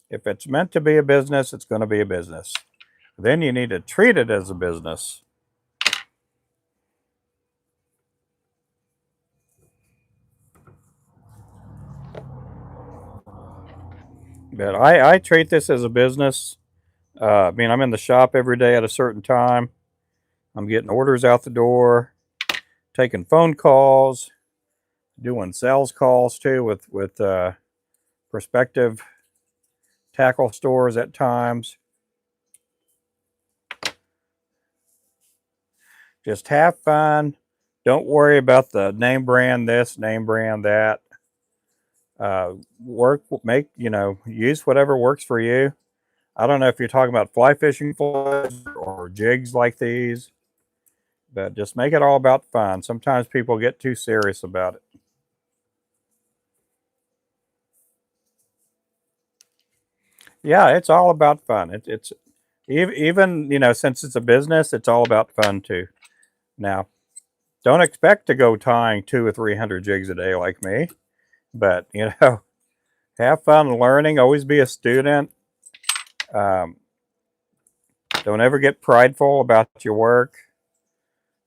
If it's meant to be a business, it's going to be a business. Then you need to treat it as a business. But I treat this as a business. I mean, I'm in the shop every day at a certain time. I'm getting orders out the door, taking phone calls, doing sales calls too with prospective tackle stores at times. Just have fun. Don't worry about the name brand this, name brand that. Use whatever works for you. I don't know if you're talking about fly fishing flies or jigs like these, but just make it all about fun. Sometimes people get too serious about it. Yeah, it's all about fun. It's even, you know, since it's a business, it's all about fun too. Now, don't expect to go tying 200 or 300 jigs a day like me, but you know, have fun learning. Always be a student. Don't ever get prideful about your work.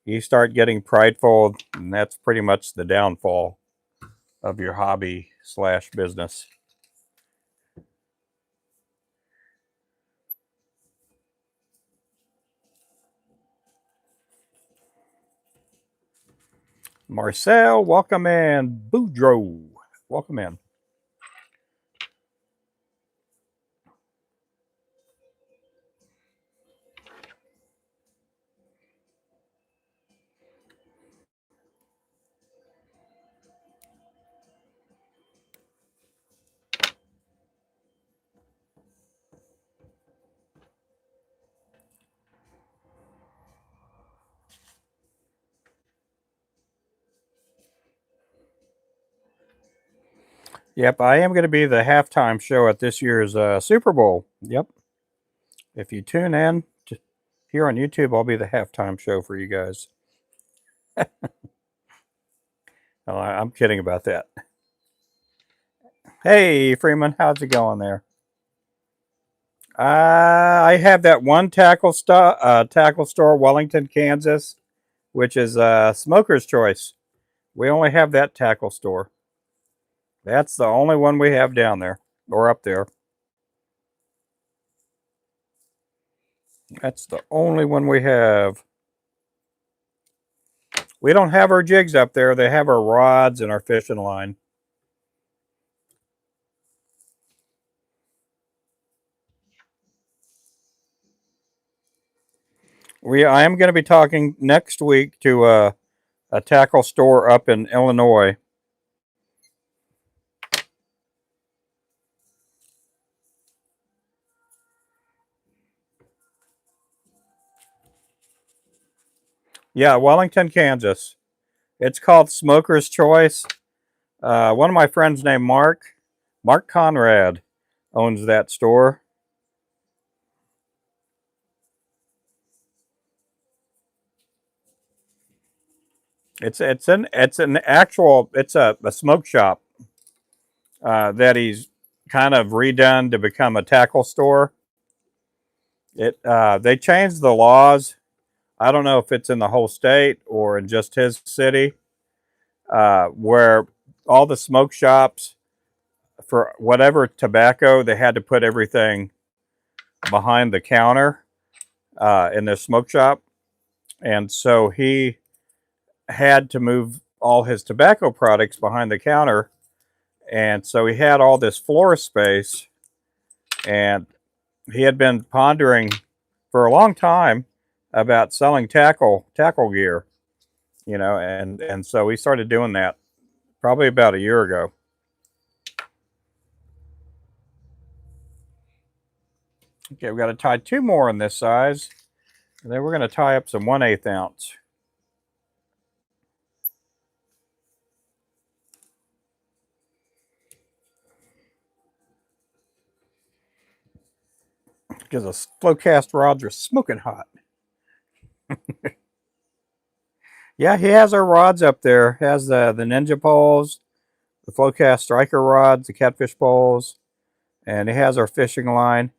You start getting prideful, and that's pretty much the downfall of your hobby / business. Marcel, welcome in. Boudreaux, welcome in. Yep, I am going to be the halftime show at this year's Super Bowl. Yep. If you tune in here on YouTube, I'll be the halftime show for you guys. Oh, I'm kidding about that. Hey, Freeman, how's it going there? I have that one tackle store, Wellington, Kansas, which is Smoker's Choice. We only have that tackle store. That's the only one we have down there, or up there. That's the only one we have. We don't have our jigs up there. They have our rods and our fishing line. I am going to be talking next week to a tackle store up in Illinois. Yeah, Wellington, Kansas. It's called Smoker's Choice. One of my friends named Mark Conrad, owns that store. It's a smoke shop that he's kind of redone to become a tackle store. They changed the laws. I don't know if it's in the whole state or in just his city, where all the smoke shops for whatever tobacco, they had to put everything behind the counter in their smoke shop, and so he had to move all his tobacco products behind the counter, and so he had all this floor space, and he had been pondering for a long time about selling tackle gear, and so we started doing that probably about a year ago. Okay, we've got to tie two more in this size, and then we're going to tie up some 1/8 ounce. Because the flow cast rods are smoking hot. Yeah, he has our rods up there. He has the Ninja poles, the Flowcast striker rods, the catfish poles, and he has our fishing line.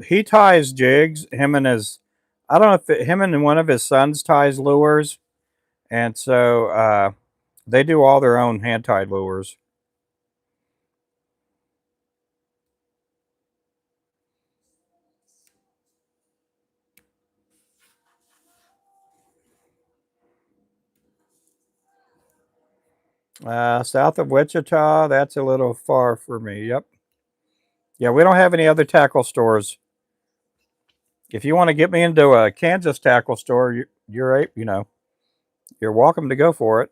He ties jigs. I don't know if him and one of his sons ties lures, and so they do all their own hand tied lures. South of Wichita, that's a little far for me. Yep. Yeah, we don't have any other tackle stores. If you want to get me into a Kansas tackle store, you're welcome to go for it.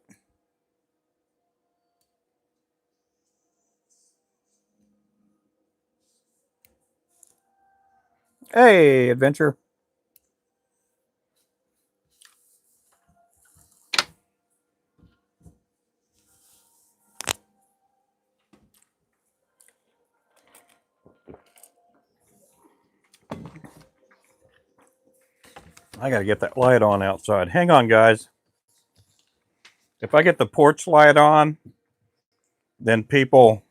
Hey, adventure. I got to get that light on outside. Hang on, guys. If I get the porch light on, then people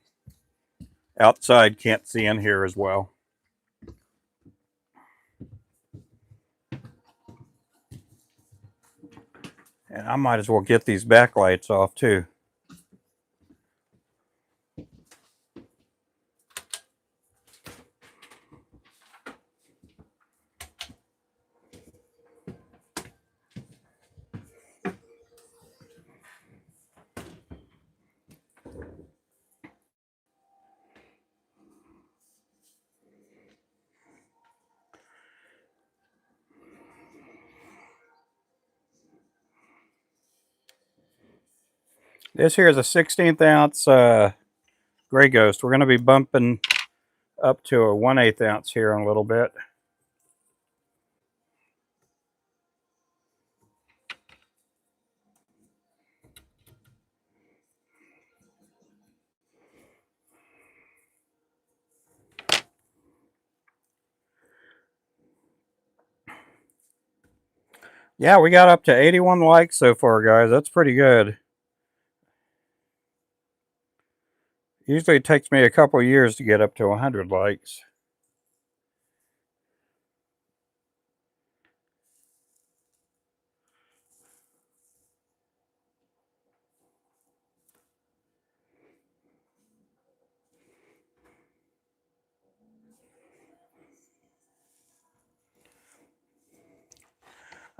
outside can't see in here as well. And I might as well get these backlights off too. This here is a 16th ounce Gray Ghost. We're going to be bumping up to a 1/8 ounce here in a little bit. Yeah, we got up to 81 likes so far, guys. That's pretty good. Usually it takes me a couple years to get up to 100 likes.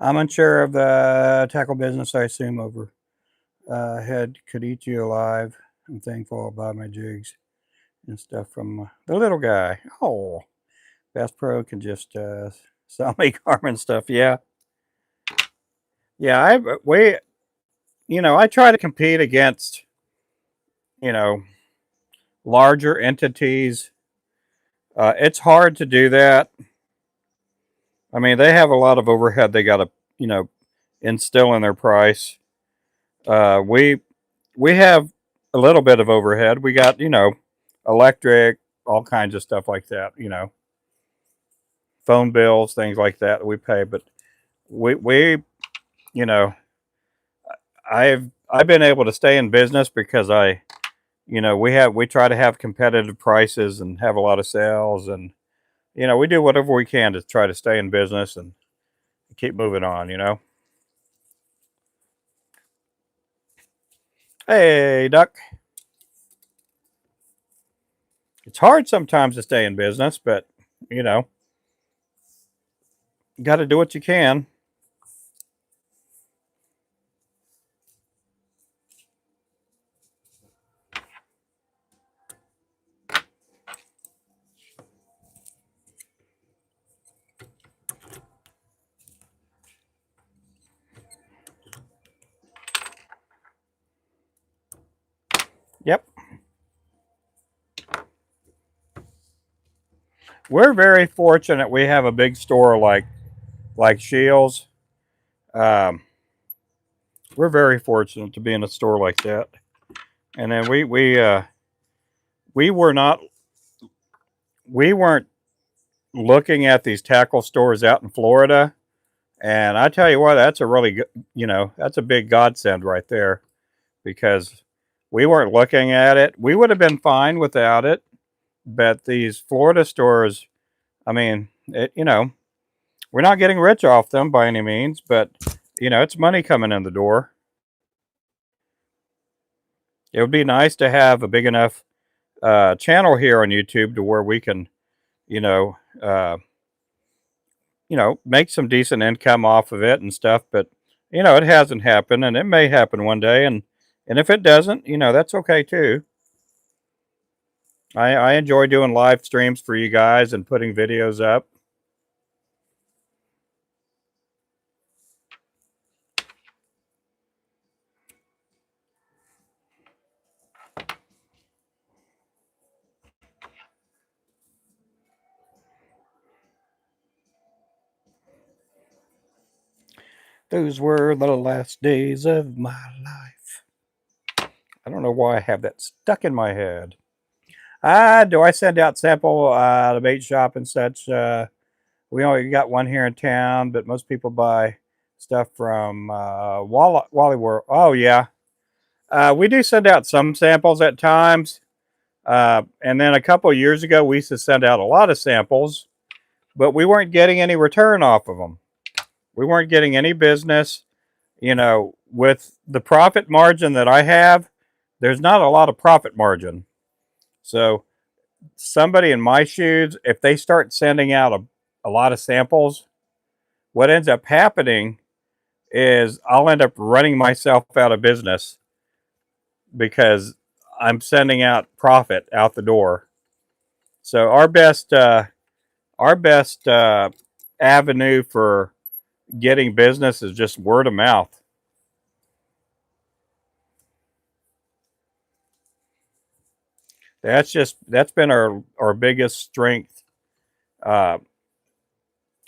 I'm unsure of the tackle business. I assume overhead could eat you alive. I'm thankful about my jigs and stuff from the little guy. Oh, Bass Pro can just sell me Garmin stuff. Yeah, yeah. I try to compete against you know larger entities. It's hard to do that. I mean, they have a lot of overhead they got to instill in their price. We have a little bit of overhead. We got electric, all kinds of stuff like that. Phone bills, things like that we pay. But we you know I've been able to stay in business because we try to have competitive prices and have a lot of sales, and we do whatever we can to try to stay in business and keep moving on. Hey, Duck. It's hard sometimes to stay in business, but you know, you got to do what you can. Yep. We're very fortunate we have a big store like Shields. Um, we're very fortunate to be in a store like that. And then we were not we weren't looking at these tackle stores out in Florida. And I tell you what, that's a really good, that's a big godsend right there, because we weren't looking at it. We would have been fine without it, but these Florida stores, I mean, we're not getting rich off them by any means, but it's money coming in the door. It would be nice to have a big enough channel here on YouTube to where we can, you know, uh, make some decent income off of it and stuff. But it hasn't happened, and it may happen one day. And if it doesn't, that's okay too. I enjoy doing live streams for you guys and putting videos up. Those were the last days of my life. I don't know why I have that stuck in my head. Do I send out sample the bait shop and such? We only got one here in town, but most people buy stuff from Wally World. Oh yeah, we do send out some samples at times, and then a couple of years ago we used to send out a lot of samples, but we weren't getting any return off of them. We weren't getting any business. With the profit margin that I have, there's not a lot of profit margin. So somebody in my shoes, if they start sending out a lot of samples, what ends up happening is I'll end up running myself out of business because I'm sending out profit out the door. So our best avenue for getting business is just word of mouth. That's been our biggest strength. Uh,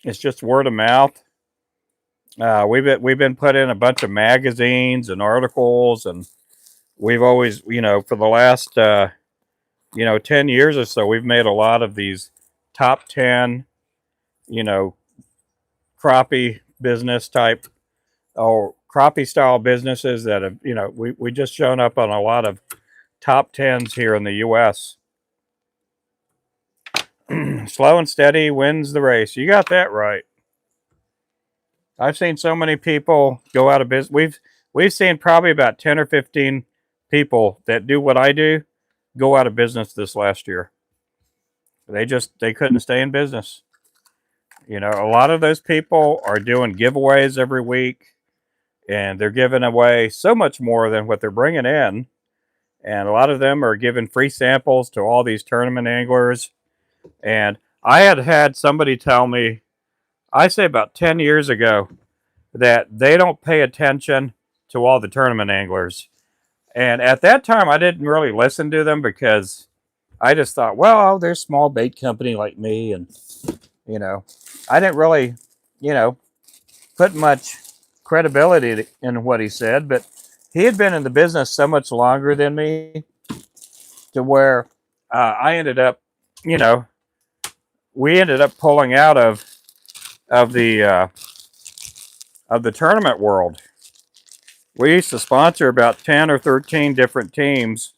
it's just word of mouth. We've been put in a bunch of magazines and articles, and we've always, for the last 10 years or so, we've made a lot of these top 10, you know, crappie business type or crappie style businesses that have, we just shown up on a lot of top 10s here in the US. Slow and steady wins the race. You got that right. I've seen so many people go out of business. We've seen probably about 10 or 15 people that do what I do go out of business this last year. They couldn't stay in business. You know, a lot of those people are doing giveaways every week, and they're giving away so much more than what they're bringing in. And a lot of them are giving free samples to all these tournament anglers. And I had somebody tell me, I say about 10 years ago, that they don't pay attention to all the tournament anglers. And at that time, I didn't really listen to them because I just thought, well, they're a small bait company like me. And, you know, I didn't really, you know, put much credibility in what he said. But he had been in the business so much longer than me to where I ended up, you know, we ended up pulling out of the of the tournament world. We used to sponsor about 10 or 13 different teams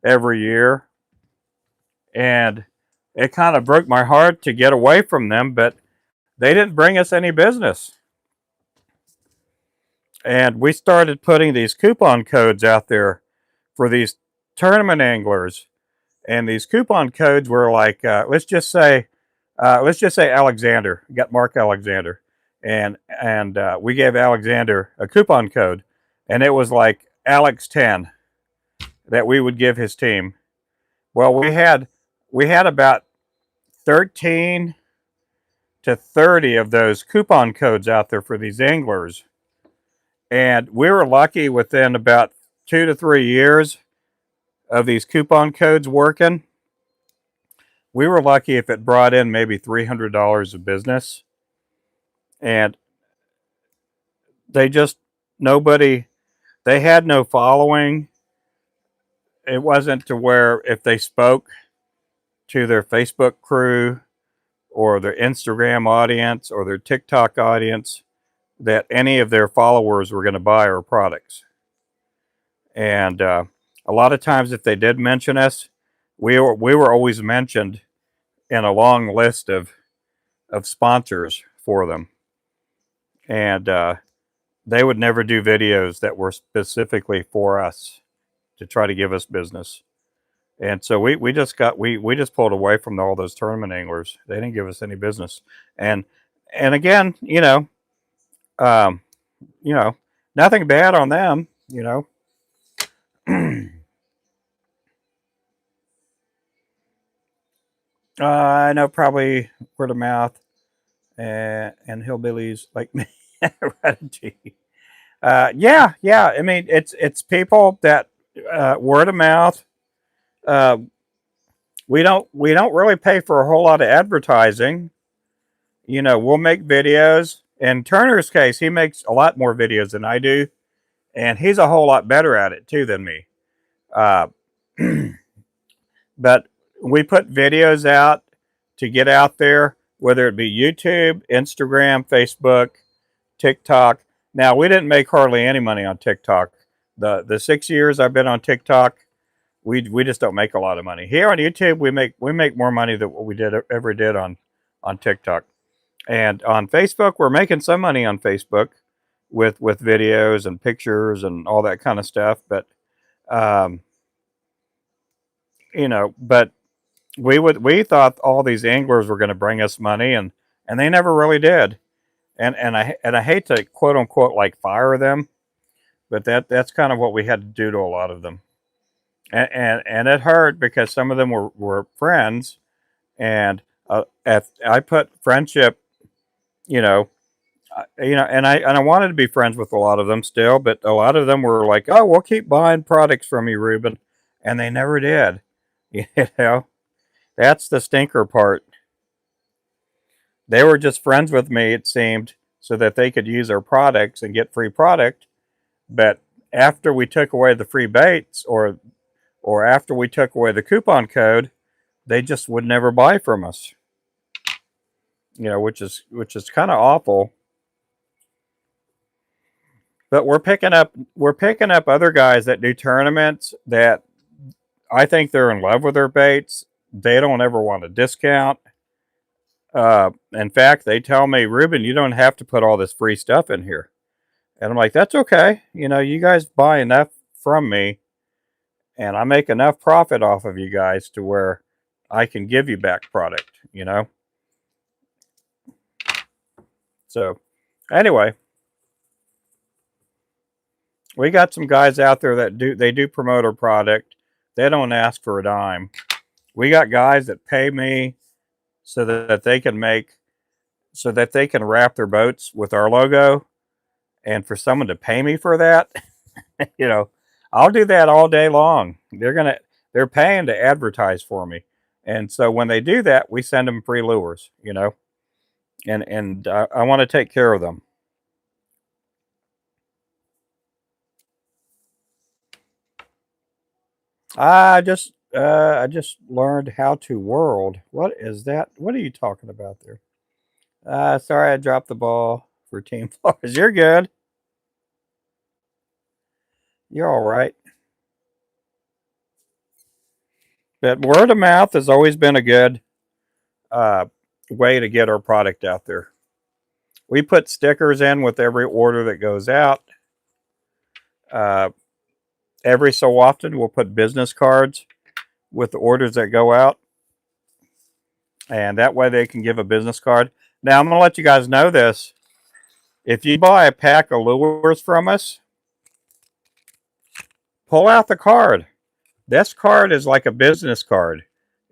every year, and it kind of broke my heart to get away from them, but they didn't bring us any business. And we started putting these coupon codes out there for these tournament anglers, and these coupon codes were like, let's just say Alexander. We got Mark Alexander, and we gave Alexander a coupon code, and it was like Alex 10 that we would give his team. Well, we had about 13 to 30 of those coupon codes out there for these anglers, and we were lucky within about 2 to 3 years of these coupon codes working. We were lucky if it brought in maybe $300 of business, and they just nobody they had no following. It wasn't to where if they spoke to their Facebook crew or their Instagram audience or their TikTok audience that any of their followers were going to buy our products. And a lot of times if they did mention us, we were always mentioned in a long list of sponsors for them. And they would never do videos that were specifically for us to try to give us business. And so we just we just pulled away from all those tournament anglers. They didn't give us any business. And again, um, you know, nothing bad on them, you know. I know probably word of mouth and hillbillies like me. Yeah, yeah. I mean, it's people that word of mouth. Uh, we don't really pay for a whole lot of advertising. You know, we'll make videos. In Turner's case, he makes a lot more videos than I do, and he's a whole lot better at it too than me. Uh, but we put videos out to get out there, whether it be YouTube, Instagram, Facebook, TikTok. Now we didn't make hardly any money on TikTok. The 6 years I've been on TikTok, we just don't make a lot of money. Here on YouTube, we make more money than what we did ever did on TikTok. And on Facebook, we're making some money on Facebook with videos and pictures and all that kind of stuff. But um, but we thought all these anglers were going to bring us money, and they never really did. And I hate to quote unquote like fire them, but that's kind of what we had to do to a lot of them. And it hurt because some of them were friends, and if I put friendship, you know, and I wanted to be friends with a lot of them still, but a lot of them were like, "Oh, we'll keep buying products from you, Ruben," and they never did. You know, that's the stinker part. They were just friends with me, it seemed, so that they could use our products and get free product. But after we took away the free baits, or after we took away the coupon code, they just would never buy from us. You know, which is kind of awful. But we're picking up other guys that do tournaments that I think they're in love with their baits. They don't ever want a discount. In fact, they tell me, Ruben, you don't have to put all this free stuff in here. And I'm like, that's okay. You know, you guys buy enough from me, and I make enough profit off of you guys to where I can give you back product, you know? So anyway, we got some guys out there that do promote our product. They don't ask for a dime. We got guys that pay me so that they can wrap their boats with our logo, and for someone to pay me for that, you know, I'll do that all day long. They're paying to advertise for me. And so when they do that, we send them free lures, and I want to take care of them. I just learned how to world. What is that? What are you talking about there? Sorry, I dropped the ball for Team Flores. You're good. You're all right. But word of mouth has always been a good uh, way to get our product out there. We put stickers in with every order that goes out. Uh, every so often, we'll put business cards with the orders that go out, and that way they can give a business card. Now, I'm going to let you guys know this. If you buy a pack of lures from us, pull out the card. This card is like a business card.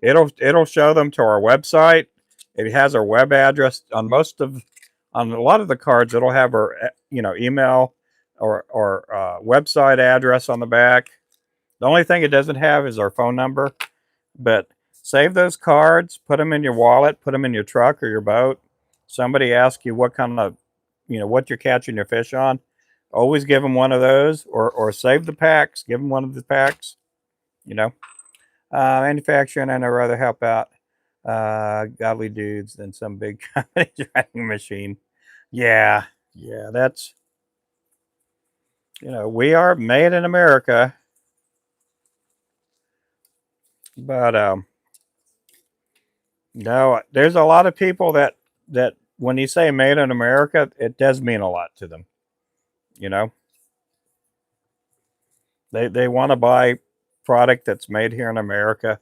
It'll show them to our website. It has our web address on a lot of the cards. It'll have our email or website address on the back. The only thing it doesn't have is our phone number. But save those cards, put them in your wallet, put them in your truck or your boat. Somebody asks you what kind of, what you're catching your fish on. Always give them one of those, or save the packs. Give them one of the packs. Manufacturing, and I'd rather help out godly dudes than some big company driving machine. Yeah, that's, we are made in America, but no, there's a lot of people that when you say made in America, it does mean a lot to them. They want to buy product that's made here in America.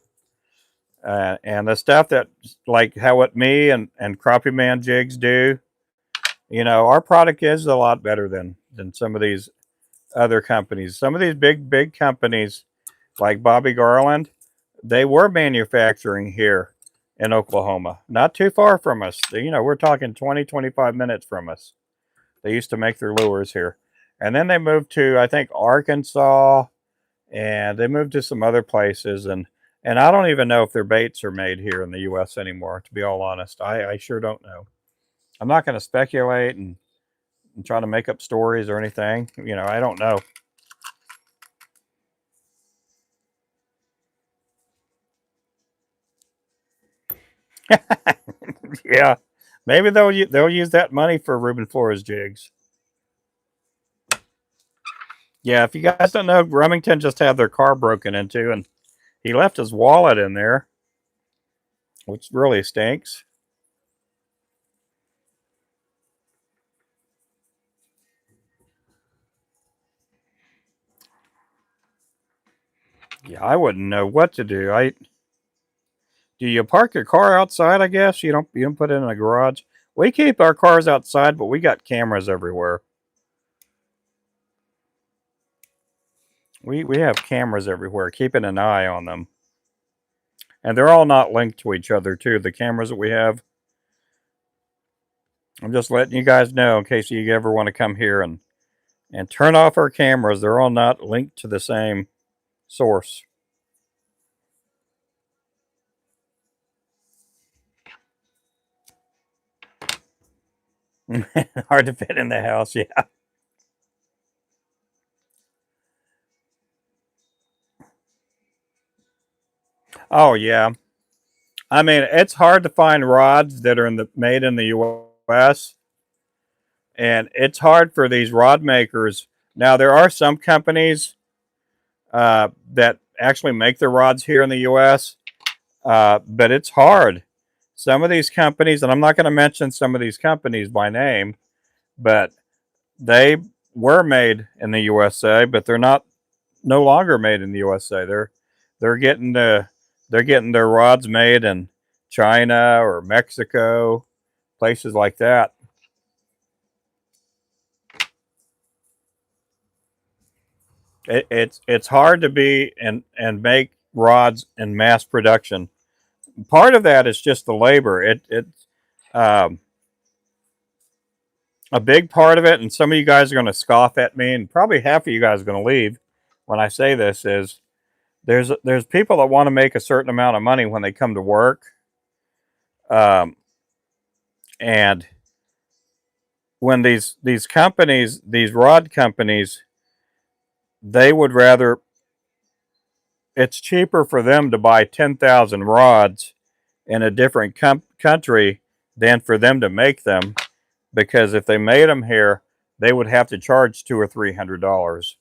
And the stuff that, like how what me and Crappie Man Jigs do, our product is a lot better than some of these other companies. Some of these big companies like Bobby Garland, they were manufacturing here in Oklahoma, not too far from us. We're talking 20-25 minutes from us. They used to make their lures here. And then they moved to, I think, Arkansas, and they moved to some other places. And I don't even know if their baits are made here in the U.S. anymore, to be all honest. I sure don't know. I'm not going to speculate and try to make up stories or anything. I don't know. Yeah, maybe they'll use that money for Ruben Flores jigs. Yeah, if you guys don't know, Remington just had their car broken into, and he left his wallet in there, which really stinks. Yeah, I wouldn't know what to do. Do you park your car outside? I guess you don't put it in a garage. We keep our cars outside, but we got cameras everywhere. We have cameras everywhere, keeping an eye on them. And they're all not linked to each other, too. The cameras that we have. I'm just letting you guys know in case you ever want to come here and turn off our cameras. They're all not linked to the same source. Hard to fit in the house, yeah. Oh, yeah. I mean, it's hard to find rods that are made in the U.S. And it's hard for these rod makers. Now, there are some companies that actually make their rods here in the U.S., but it's hard. Some of these companies, and I'm not going to mention some of these companies by name, but they were made in the USA, but they're no longer made in the USA. They're getting their rods made in China or Mexico, places like that. It's hard to be and make rods in mass production. Part of that is just the labor. Um, a big part of it, and some of you guys are going to scoff at me, and probably half of you guys are going to leave when I say this, is there's people that want to make a certain amount of money when they come to work, um, and when these companies, these rod companies, they would rather, it's cheaper for them to buy 10,000 rods in a different country than for them to make them, because if they made them here, they would have to charge $200 or $300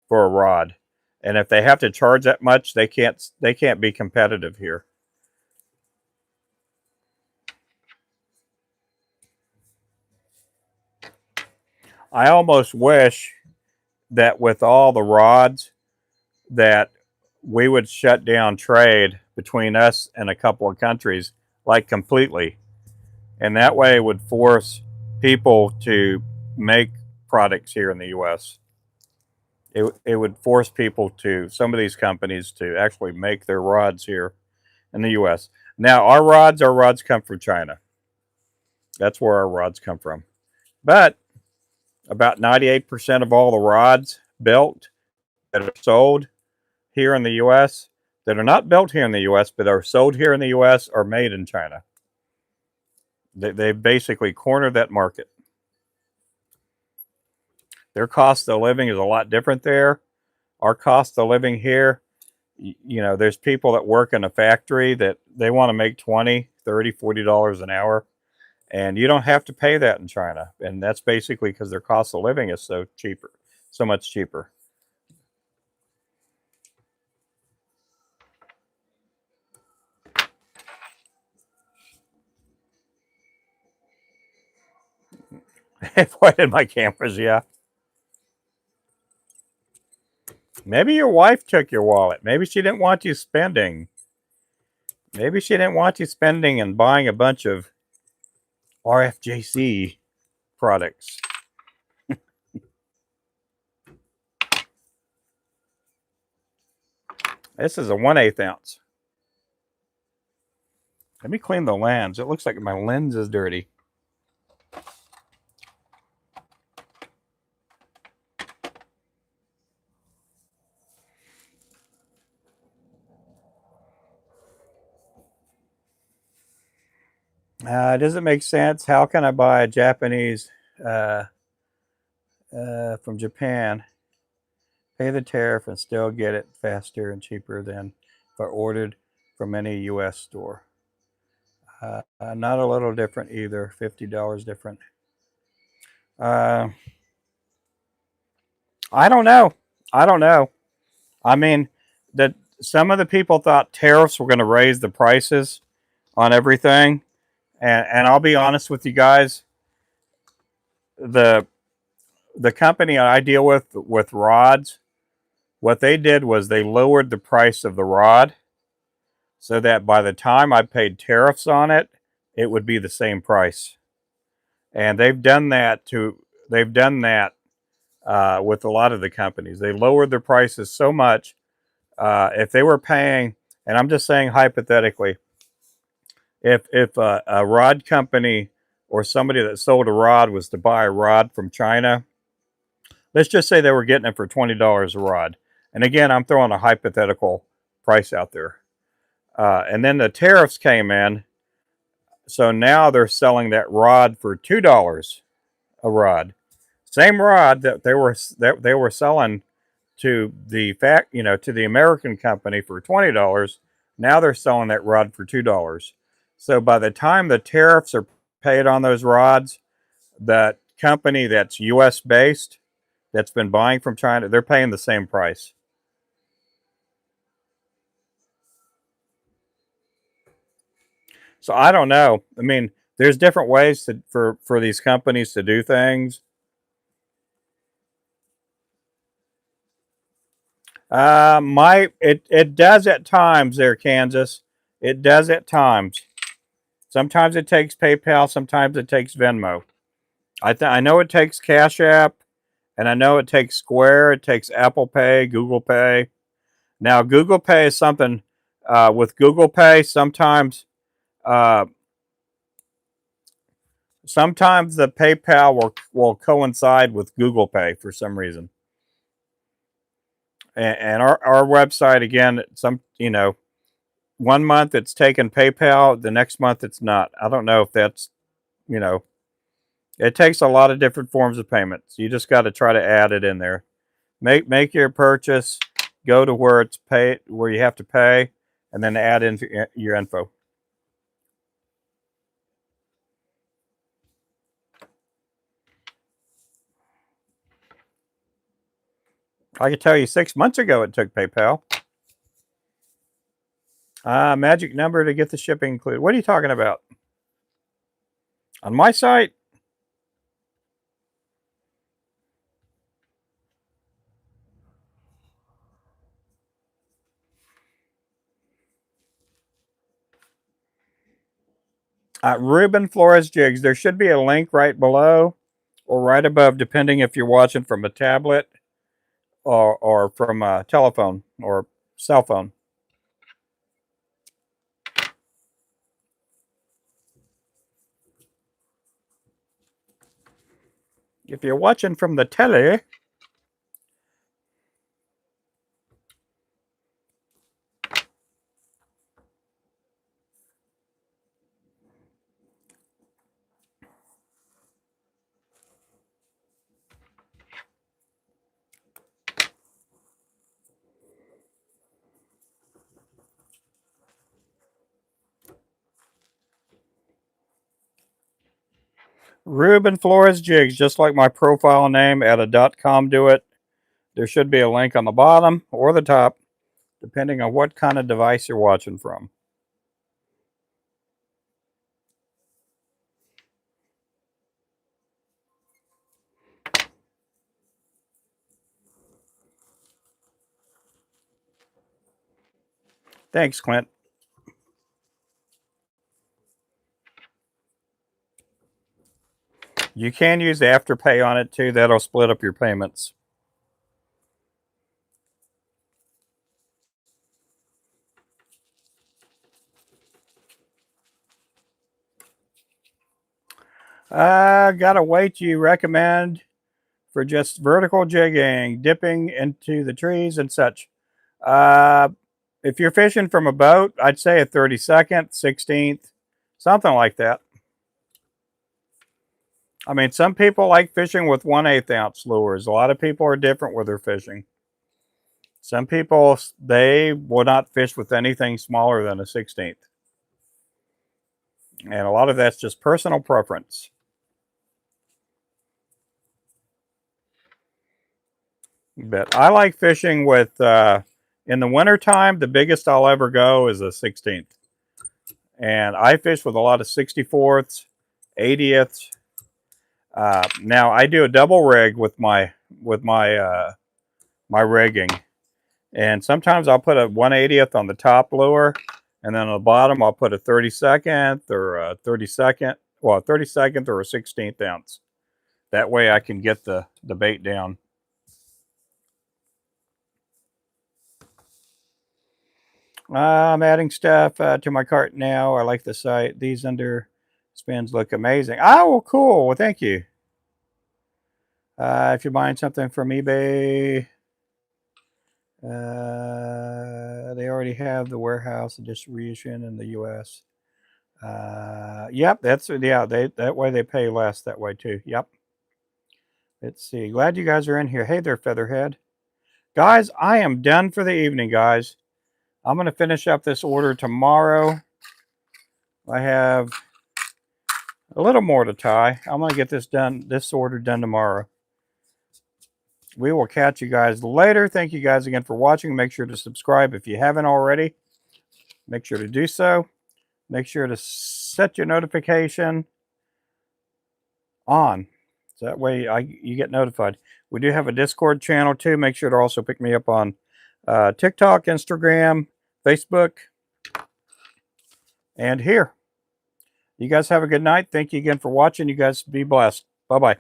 for a rod, and if they have to charge that much, they can't be competitive here. I almost wish that with all the rods that we would shut down trade between us and a couple of countries, like completely, and that way it would force people to make products here in the US. It would force people to, some of these companies, to actually make their rods here in the US. Now our rods come from China. That's where our rods come from. But about 98% of all the rods built that are sold here in the US, that are not built here in the US but are sold here in the US, are made in China. They basically cornered that market. Their cost of living is a lot different there. Our cost of living here, there's people that work in a factory that they want to make $20, $30, $40 an hour. And you don't have to pay that in China. And that's basically because their cost of living is so cheaper, so much cheaper. It pointed my cameras, yeah. Maybe your wife took your wallet. Maybe she didn't want you spending. Maybe she didn't want you spending and buying a bunch of RFJC products. This is a 1/8 ounce. Let me clean the lens. It looks like my lens is dirty. Does it make sense? How can I buy a Japanese from Japan, pay the tariff, and still get it faster and cheaper than if I ordered from any U.S. store? Not a little different either. $50 different. I don't know. I don't know. I mean, that some of the people thought tariffs were going to raise the prices on everything, and I'll be honest with you guys. The company I deal with rods, what they did was they lowered the price of the rod so that by the time I paid tariffs on it, it would be the same price. And they've done that with a lot of the companies. They lowered their prices so much. If they were paying, and I'm just saying hypothetically, if a rod company or somebody that sold a rod was to buy a rod from China, let's just say they were getting it for $20 a rod. And again, I'm throwing a hypothetical price out there. And then the tariffs came in. So now they're selling that rod for $2 a rod. Same rod that they were selling to the American company for $20. Now they're selling that rod for $2. So by the time the tariffs are paid on those rods, that company that's US based, that's been buying from China, they're paying the same price. So I don't know. I mean, there's different ways for these companies to do things. It does at times there, Kansas. It does at times. Sometimes it takes PayPal. Sometimes it takes Venmo. I know it takes Cash App And I know it takes Square, it takes Apple Pay, Google Pay. Now, Google Pay is something, with Google Pay, sometimes the PayPal will coincide with Google Pay for some reason. And our website, again, one month it's taken PayPal, the next month it's not. I don't know if that's, it takes a lot of different forms of payments. You just got to try to add it in there. Make your purchase, go to where you have to pay, and then add in your info. I can tell you 6 months ago it took PayPal. Magic number to get the shipping included. What are you talking about? On my site? Ruben Flores Jigs. There should be a link right below or right above, depending if you're watching from a tablet or from a telephone or cell phone. If you're watching from the telly, Ruben Flores Jigs, just like my profile name, add a .com to it. There should be a link on the bottom or the top, depending on what kind of device you're watching from. Thanks, Clint. You can use Afterpay on it too. That'll split up your payments. Got a weight you recommend for just vertical jigging, dipping into the trees and such? If you're fishing from a boat, I'd say a 32nd, 16th, something like that. I mean, some people like fishing with 1/8 ounce lures. A lot of people are different with their fishing. Some people, they will not fish with anything smaller than a 16th. And a lot of that's just personal preference. But I like fishing with, in the wintertime, the biggest I'll ever go is a 16th. And I fish with a lot of 64ths, 80ths. Now I do a double rig with my rigging, and sometimes I'll put a 1/80th on the top lure, and then on the bottom I'll put a 32nd or a 32nd, well, a 32nd or a 16th ounce. That way I can get the bait down. I'm adding stuff to my cart now. I like the site. These under spins look amazing. Oh, well, cool. Well, thank you. If you're buying something from eBay, they already have the warehouse and distribution in the U.S. Yep, that way they pay less that way too. Yep. Let's see. Glad you guys are in here. Hey there, Featherhead. Guys, I am done for the evening, guys. I'm going to finish up this order tomorrow. I have a little more to tie. I'm going to get this order done tomorrow. We will catch you guys later. Thank you guys again for watching. Make sure to subscribe if you haven't already. Make sure to do so. Make sure to set your notification on. So that way you get notified. We do have a Discord channel too. Make sure to also pick me up on TikTok, Instagram, Facebook, and here. You guys have a good night. Thank you again for watching. You guys be blessed. Bye-bye.